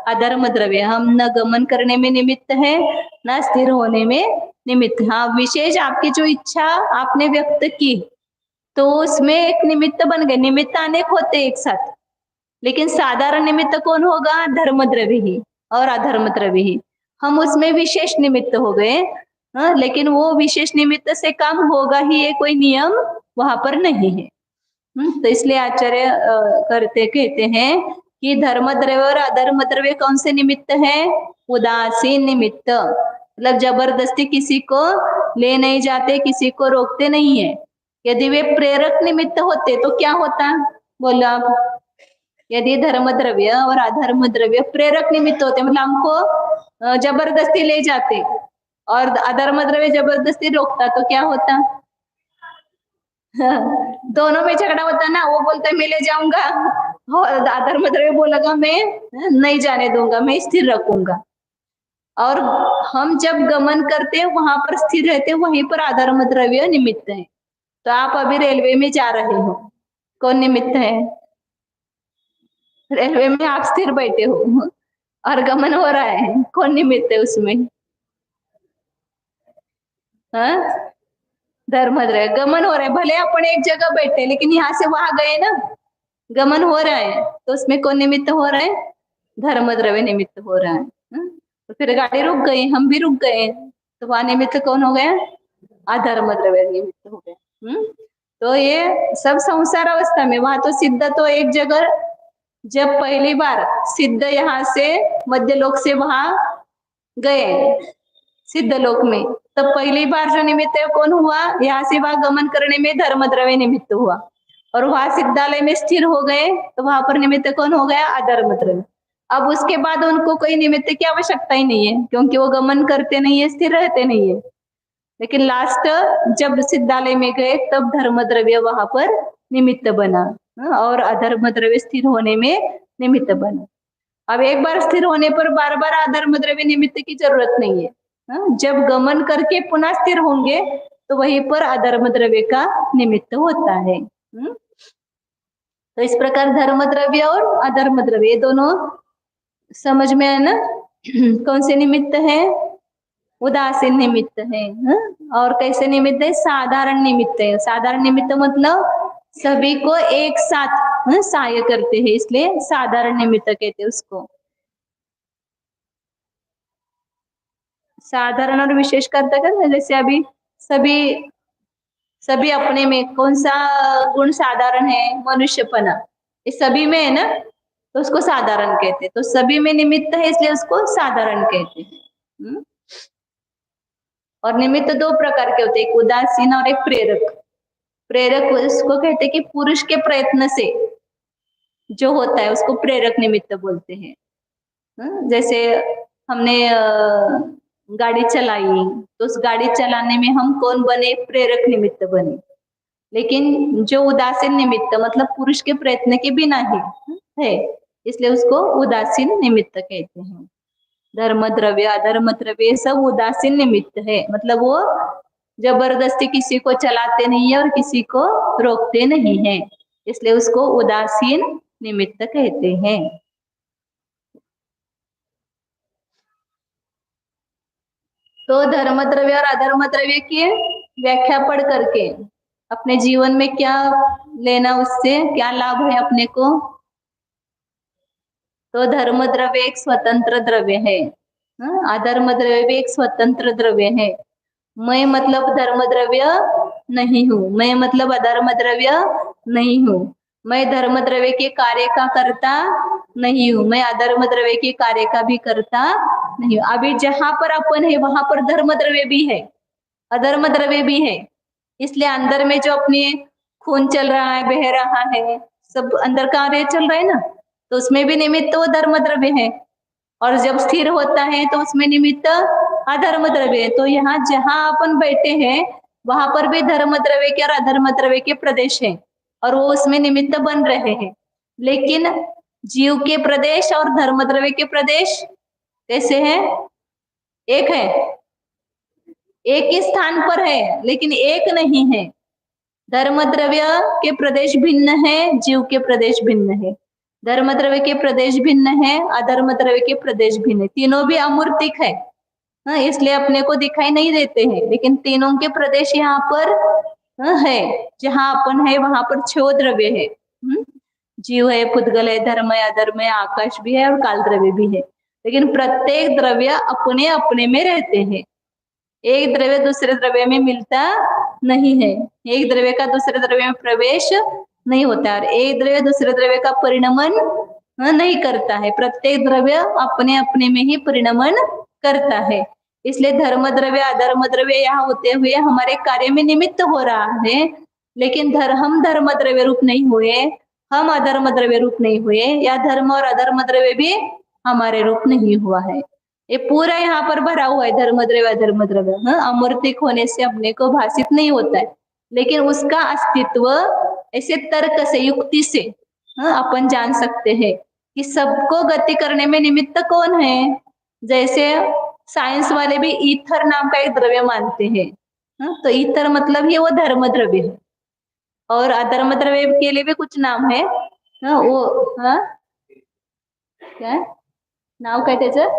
अधर्म द्रव्य। हम न गमन करने में निमित्त है, न स्थिर होने में निमित्त। हाँ, विशेष आपकी जो इच्छा आपने व्यक्त की, तो उसमें एक निमित्त बन गए। निमित्त अनेक होते एक साथ, लेकिन साधारण निमित्त कौन होगा? धर्म द्रव्य ही और अधर्म द्रव्य ही। हम उसमें विशेष निमित्त हो गए, लेकिन वो विशेष निमित्त से काम होगा ही, ये कोई नियम वहां पर नहीं है। तो इसलिए आचार्य करते कहते हैं कि धर्म द्रव्य और अधर्म द्रव्य कौन से निमित्त है? उदासीन निमित्त। मतलब जबरदस्ती किसी को ले नहीं जाते, किसी को रोकते नहीं है। यदि वे प्रेरक निमित्त होते तो क्या होता? बोलो आप। यदि धर्म द्रव्य और अधर्म द्रव्य प्रेरक निमित्त होते, मतलब हमको जबरदस्ती ले जाते, और अधर्म द्रव्य जबरदस्ती रोकता, तो क्या होता? दोनों में झगड़ा होता ना। वो बोलता है मैं ले जाऊंगा, और अधर्म द्रव्य बोलेगा मैं नहीं जाने दूंगा, मैं स्थिर रखूंगा। और हम जब गमन करते हैं वहां पर स्थिर रहते, वहीं पर अधर्म द्रव्य निमित्त है। तो आप अभी रेलवे में जा रहे हो, कौन निमित्त है? रेलवे में आप स्थिर बैठे हो और गमन हो रहा है, कौन निमित्त है उसमें? हाँ, धर्म द्रव्य। गमन हो रहा है, भले अपन एक जगह बैठे, लेकिन यहाँ से वहां गए ना, गमन हो रहा है, तो उसमें कौन निमित्त हो रहा है? धर्म द्रव्य निमित्त हो रहा है। तो फिर गाड़ी रुक गई, हम भी रुक गए, तो वहां निमित्त कौन हो गया? अधर्म द्रव्य निमित्त हो गया। तो ये सब संसार अवस्था में, वहां तो सिद्ध तो एक जगह, जब पहली बार सिद्ध यहाँ से मध्य लोक से वहां गए सिद्ध लोक में, तब पहली बार जो निमित्त है कौन हुआ? यहाँ से वहां गमन करने में धर्म द्रव्य निमित्त हुआ, और वहां सिद्धालय में स्थिर हो गए, तो वहां पर निमित्त कौन हो गया? अधर्म द्रव्य। अब उसके बाद उनको कोई निमित्त की आवश्यकता ही नहीं है, क्योंकि वो गमन करते नहीं है, स्थिर रहते नहीं है। लेकिन लास्ट जब सिद्धालय में गए, तब धर्म द्रव्य वहां पर निमित्त बना, और अधर्म द्रव्य स्थिर होने में निमित्त बना। अब एक बार स्थिर होने पर बार बार अधर्म द्रव्य निमित्त की जरूरत नहीं है। जब गमन करके पुनः स्थिर होंगे, तो वहीं पर अधर्म द्रव्य का निमित्त होता है। तो इस प्रकार धर्म द्रव्य और अधर्म द्रव्य ये दोनों समझ में है ना? कौन से निमित्त है? उदासीन निमित्त है। और कैसे निमित्त है? साधारण निमित्त है। साधारण निमित्त मतलब सभी को एक साथ सहाय करते हैं, इसलिए साधारण निमित्त कहते हैं उसको। साधारण और विशेष करता है, जैसे अभी सभी सभी अपने में कौन सा गुण साधारण है? मनुष्यपना, ये सभी में है ना, तो उसको साधारण कहते हैं। तो सभी में निमित्त है, इसलिए उसको साधारण कहते हैं। और निमित्त दो प्रकार के होते हैं, एक उदासीन और एक प्रेरक। प्रेरक उसको कहते हैं कि पुरुष के प्रयत्न से जो होता है, उसको प्रेरक निमित्त बोलते हैं। जैसे हमने गाड़ी चलाई, तो उस गाड़ी चलाने में हम कौन बने? प्रेरक निमित्त बने। लेकिन जो उदासीन निमित्त मतलब पुरुष के प्रयत्न के बिना ही है, इसलिए उसको उदासीन निमित्त कहते हैं। धर्म द्रव्य, अधर्म द्रव्य सब उदासीन निमित्त है, मतलब वो जबरदस्ती किसी को चलाते नहीं है और किसी को रोकते नहीं है, इसलिए उसको उदासीन निमित्त कहते हैं। तो धर्म द्रव्य और अधर्म द्रव्य की व्याख्या पढ़ करके अपने जीवन में क्या लेना, उससे क्या लाभ है अपने को? तो धर्म द्रव्य एक स्वतंत्र द्रव्य है, अधर्म द्रव्य भी एक स्वतंत्र द्रव्य है। मैं मतलब धर्म द्रव्य नहीं हूँ, मैं मतलब अधर्म द्रव्य नहीं हूँ, मैं धर्म द्रव्य के कार्य का करता नहीं हूँ, मैं अधर्म द्रव्य के कार्य का भी करता नहीं हूँ। अभी जहां पर अपन है वहां पर धर्म द्रव्य भी है, अधर्म द्रव्य भी है, इसलिए अंदर में जो अपने खून चल रहा है, बह रहा है, सब अंदर कार्य चल रहा है ना, तो उसमें भी निमित्त वो धर्म द्रव्य है। और जब स्थिर होता है तो उसमें निमित्त अधर्म द्रव्य है। तो यहाँ जहां अपन बैठे हैं वहां पर भी धर्म द्रव्य के और अधर्म द्रव्य के प्रदेश है और वो उसमें निमित्त बन रहे हैं। लेकिन जीव के प्रदेश और धर्म द्रव्य के प्रदेश कैसे हैं? एक है, एक ही स्थान पर है लेकिन एक नहीं है। धर्म द्रव्य के प्रदेश भिन्न है, जीव के प्रदेश भिन्न है। धर्म द्रव्य के प्रदेश भिन्न है, अधर्म द्रव्य के प्रदेश भिन्न है। तीनों भी अमूर्तिक है, इसलिए अपने को दिखाई नहीं देते हैं, लेकिन तीनों के प्रदेश यहाँ पर है। जहाँ अपन है वहां पर 6 द्रव्य है, जीव है, पुद्गल है, धर्म है, अधर्म है, आकाश भी है और काल द्रव्य भी है। लेकिन प्रत्येक द्रव्य अपने अपने में रहते हैं, एक द्रव्य दूसरे द्रव्य में मिलता नहीं है, एक द्रव्य का दूसरे द्रव्य में प्रवेश नहीं होता और एक द्रव्य दूसरे द्रव्य का परिणमन नहीं करता है। प्रत्येक द्रव्य अपने अपने में ही परिणमन करता है। इसलिए धर्म द्रव्य अधर्म द्रव्य यहाँ होते हुए हमारे कार्य में निमित्त हो रहा है, लेकिन हम धर्म द्रव्य रूप नहीं हुए, हम अधर्म द्रव्य रूप नहीं हुए, या धर्म और अधर्म द्रव्य भी हमारे रूप नहीं हुआ है। ये पूरा यहाँ पर भरा हुआ है धर्म द्रव्य अधर्म द्रव्य। अमूर्तिक होने से अपने को भाषित नहीं होता है, लेकिन उसका अस्तित्व ऐसे तर्क से, युक्ति से अपन जान सकते हैं कि सबको गति करने में निमित्त कौन है। जैसे साइंस वाले भी ईथर नाम का एक द्रव्य मानते हैं, तो ईथर मतलब ही वो धर्म द्रव्य है। और अधर्म द्रव्य के लिए भी कुछ नाम है, वो क्या नाव काय त्याचं?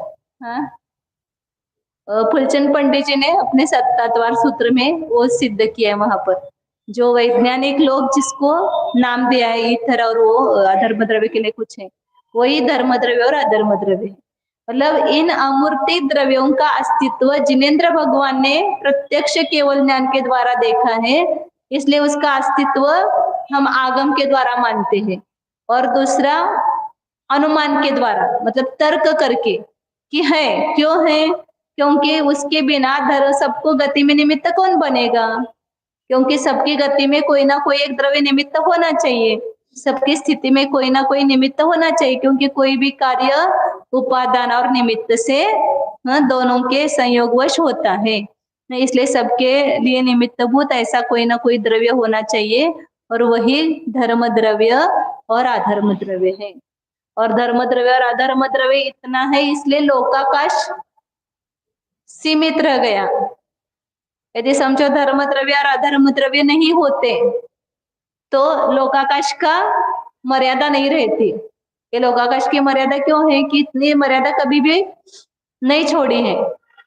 फुलचंद पंडित जी ने अपने 7वां सूत्र में वो सिद्ध किया है। वहां पर जो वैज्ञानिक लोग जिसको नाम दिया है ईथर और वो अधर्म द्रव्य के लिए कुछ है, वही धर्म द्रव्य और अधर्म द्रव्य है। मतलब इन अमूर्ति द्रव्यों का अस्तित्व जिनेन्द्र भगवान ने प्रत्यक्ष केवल ज्ञान के द्वारा देखा है, इसलिए उसका अस्तित्व हम आगम के द्वारा मानते हैं। और दूसरा अनुमान के द्वारा, मतलब तर्क करके कि है, क्यों है? क्योंकि उसके बिना सबको गति में निमित्त कौन बनेगा? क्योंकि सबकी गति में कोई ना कोई एक द्रव्य निमित्त होना चाहिए, सबकी स्थिति में कोई ना कोई निमित्त होना चाहिए, क्योंकि कोई भी कार्य उपादान और निमित्त से दोनों के संयोगवश होता है। इसलिए सबके लिए निमित्तभूत ऐसा कोई ना कोई द्रव्य होना चाहिए, और वही धर्म द्रव्य और अधर्म द्रव्य है। और धर्म द्रव्य और अधर्म द्रव्य इतना है, इसलिए लोकाकाश सीमित रह गया। यदि समझो धर्म द्रव्य और अधर्म द्रव्य नहीं होते तो लोकाकाश का मर्यादा नहीं रहती। ये लोकाकाश की मर्यादा क्यों है कि इतनी मर्यादा कभी भी नहीं छोड़ी है।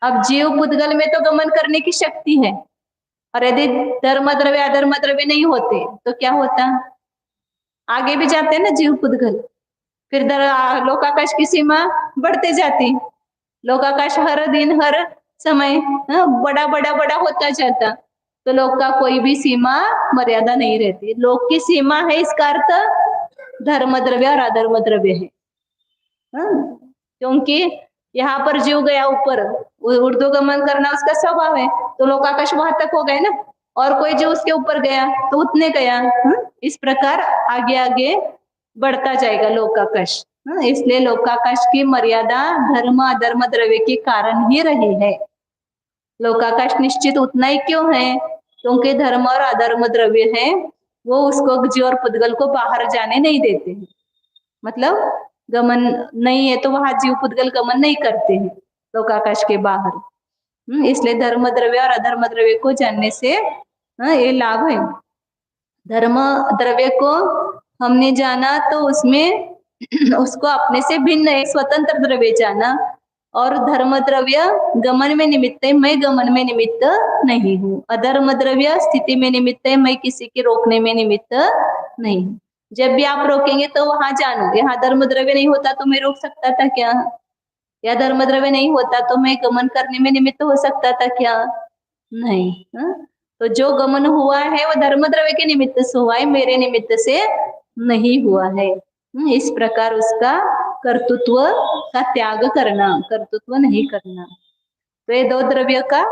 अब जीव पुद्गल में तो गमन करने की शक्ति है, और यदि धर्म द्रव्य अधर्म द्रव्य नहीं होते तो क्या होता? आगे भी जाते हैं ना जीव पुद्गल, फिर लोकाकाश की सीमा बढ़ते जाती। लोकाकाश हर दिन हर समय बड़ा बड़ा बड़ा होता जाता, तो लोक का कोई भी सीमा मर्यादा नहीं रहती। लोक की सीमा है, इसका अर्थ धर्म द्रव्य और अधर्म द्रव्य है। क्योंकि यहाँ पर जीव गया ऊपर, ऊर्ध्वगमन करना उसका स्वभाव है, तो लोकाकाश वहां तक हो गए ना, और कोई जो उसके ऊपर गया तो उतने गया। इस प्रकार आगे आगे बढ़ता जाएगा लोकाकाश। इसलिए लोकाकाश की मर्यादा धर्म अधर्म द्रव्य के कारण ही रही है। लोकाकाश निश्चित उतना ही क्यों है? क्योंकि धर्म और अधर्म द्रव्य है वो उसको जीव और पुद्गल को बाहर जाने नहीं देते हैं। मतलब गमन नहीं है तो वहां जीव पुद्गल गमन नहीं करते हैं लोकाकाश के बाहर। इसलिए धर्म द्रव्य और अधर्म द्रव्य को जानने से ये लाभ है। धर्म द्रव्य को हमने जाना तो उसमें उसको अपने से भिन्न एक स्वतंत्र द्रव्य जाना, और धर्म द्रव्य गमन में निमित्त है, मैं गमन में निमित्त नहीं हूँ। अधर्म द्रव्य स्थिति में निमित्त है, मैं किसी के रोकने में निमित्त नहीं हूँ। जब भी आप रोकेंगे तो वहां जानो, यहाँ धर्म द्रव्य नहीं होता तो मैं रोक सकता था क्या? या धर्म द्रव्य नहीं होता तो मैं गमन करने में निमित्त हो सकता था क्या? नहीं। तो जो गमन हुआ है वो धर्म द्रव्य के निमित्त से हुआ है, मेरे निमित्त से नहीं हुआ है। इस प्रकार उसका कर्तृत्व का त्याग करना, कर्तृत्व नहीं करना। तो ये दो द्रव्य का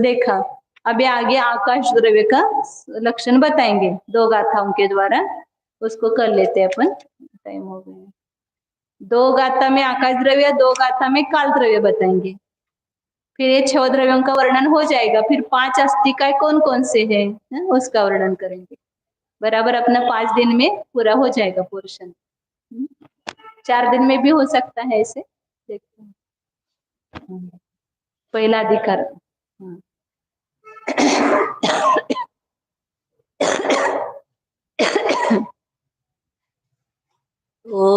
देखा। अभी आगे आकाश द्रव्य का लक्षण बताएंगे दो गाथाओं के द्वारा, उसको कर लेते हैं अपन, टाइम हो गया। दो गाथा में आकाश द्रव्य, दो गाथा में काल द्रव्य बताएंगे। फिर ये 6 द्रव्यों का वर्णन हो जाएगा। फिर 5 अस्तिकाएं कौन कौन से है उसका वर्णन करेंगे। बराबर अपना 5 दिन में पूरा हो जाएगा पोर्शन। 4 दिन में भी हो सकता है ऐसे, देखते हैं। पहला अधिकार। ओ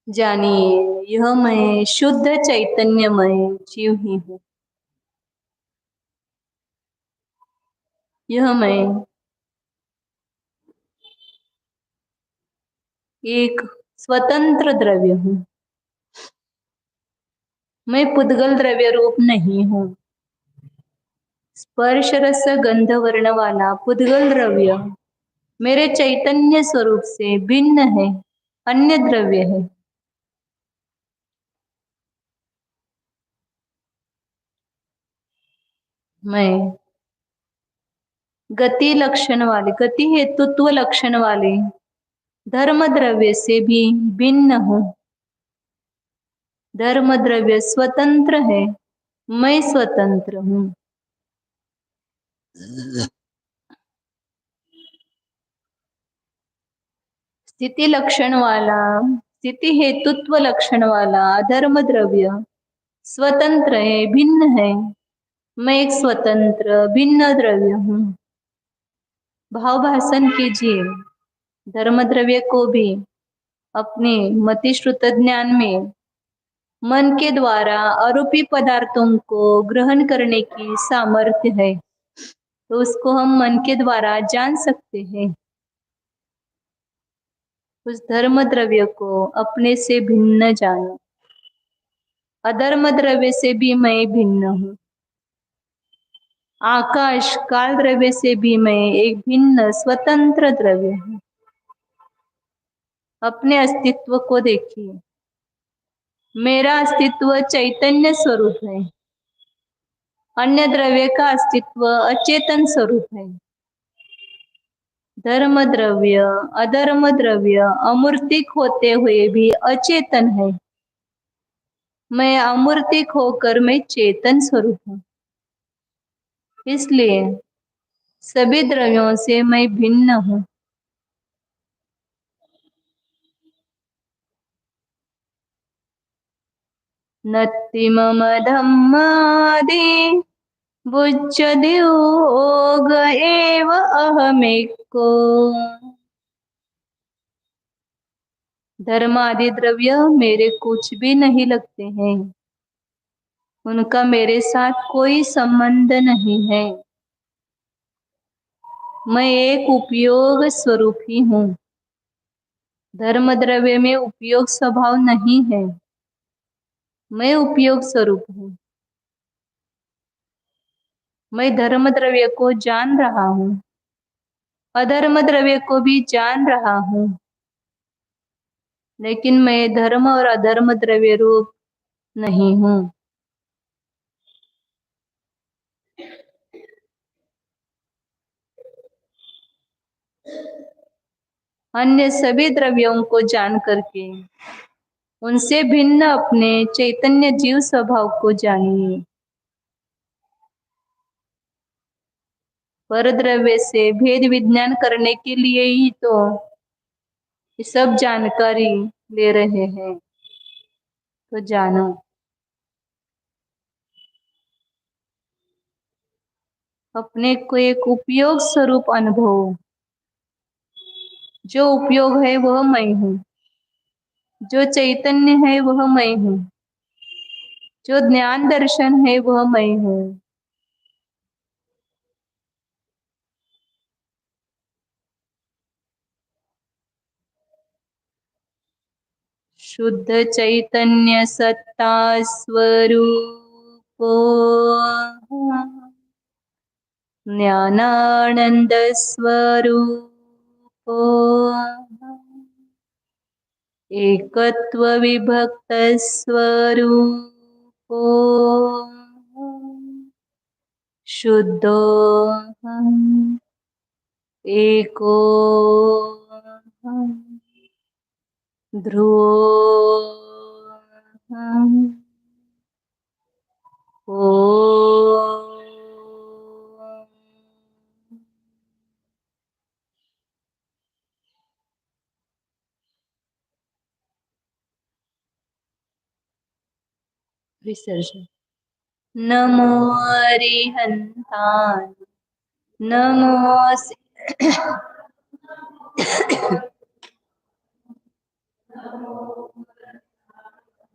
जानिए यह मैं शुद्ध चैतन्यमय जीव ही हूँ। यह मैं एक स्वतंत्र द्रव्य हूँ। मैं पुद्गल द्रव्य रूप नहीं हूँ। स्पर्श रस गंध वर्ण वाला पुद्गल द्रव्य मेरे चैतन्य स्वरूप से भिन्न है, अन्य द्रव्य है। मैं गति लक्षण वाले, गति हेतुत्व लक्षण वाले धर्म द्रव्य से भी भिन्न हूँ। धर्म द्रव्य स्वतंत्र है, मैं स्वतंत्र हूँ। स्थिति लक्षण वाला, स्थिति हेतुत्व लक्षण वाला अधर्म द्रव्य स्वतंत्र है, भिन्न है। मैं एक स्वतंत्र भिन्न द्रव्य हूँ। भाव भाषण कीजिए। धर्म द्रव्य को भी अपने मति श्रुत ज्ञान में मन के द्वारा आरोपी पदार्थों को ग्रहण करने की सामर्थ्य है, तो उसको हम मन के द्वारा जान सकते हैं। उस धर्म द्रव्य को अपने से भिन्न जानो। अधर्म द्रव्य से भी मैं भिन्न हूँ। आकाश काल द्रव्य से भी मैं एक भिन्न स्वतंत्र द्रव्य हूँ। अपने अस्तित्व को देखिए। मेरा अस्तित्व चैतन्य स्वरूप है, अन्य द्रव्य का अस्तित्व अचेतन स्वरूप है। धर्म द्रव्य अधर्म द्रव्य अमूर्तिक होते हुए भी अचेतन है। मैं अमूर्तिक होकर मैं चेतन स्वरूप हूँ। इसलिए सभी द्रव्यों से मैं भिन्न हूँ। नत्ति मम धम्मादि बुच्चद्योग एव अहमेको। धर्म आदि द्रव्य मेरे कुछ भी नहीं लगते हैं, उनका मेरे साथ कोई संबंध नहीं है। मैं एक उपयोग स्वरूप ही हूँ। धर्म द्रव्य में उपयोग स्वभाव नहीं है, मैं उपयोग स्वरूप हूँ। मैं धर्म द्रव्य को जान रहा हूँ, अधर्म द्रव्य को भी जान रहा हूँ, लेकिन मैं धर्म और अधर्म द्रव्य रूप नहीं हूँ। अन्य सभी द्रव्यों को जान करके उनसे भिन्न अपने चैतन्य जीव स्वभाव को जानिए। पर द्रव्य से भेद विज्ञान करने के लिए ही तो ये सब जानकारी ले रहे हैं, तो जानो। अपने को एक उपयोग स्वरूप अनुभव, जो उपयोग है वह मैं हूँ, जो चैतन्य है वह मैं हूँ, जो ज्ञान दर्शन है वह मैं हूँ। शुद्ध चैतन्य सत्ता स्वरूपो ज्ञानानंद स्वरूपो एकत्व विभक्त स्वरूपो शुद्धो एको ध्रुवो ओ। विसर्जन। नमो अरिहंतान, नमो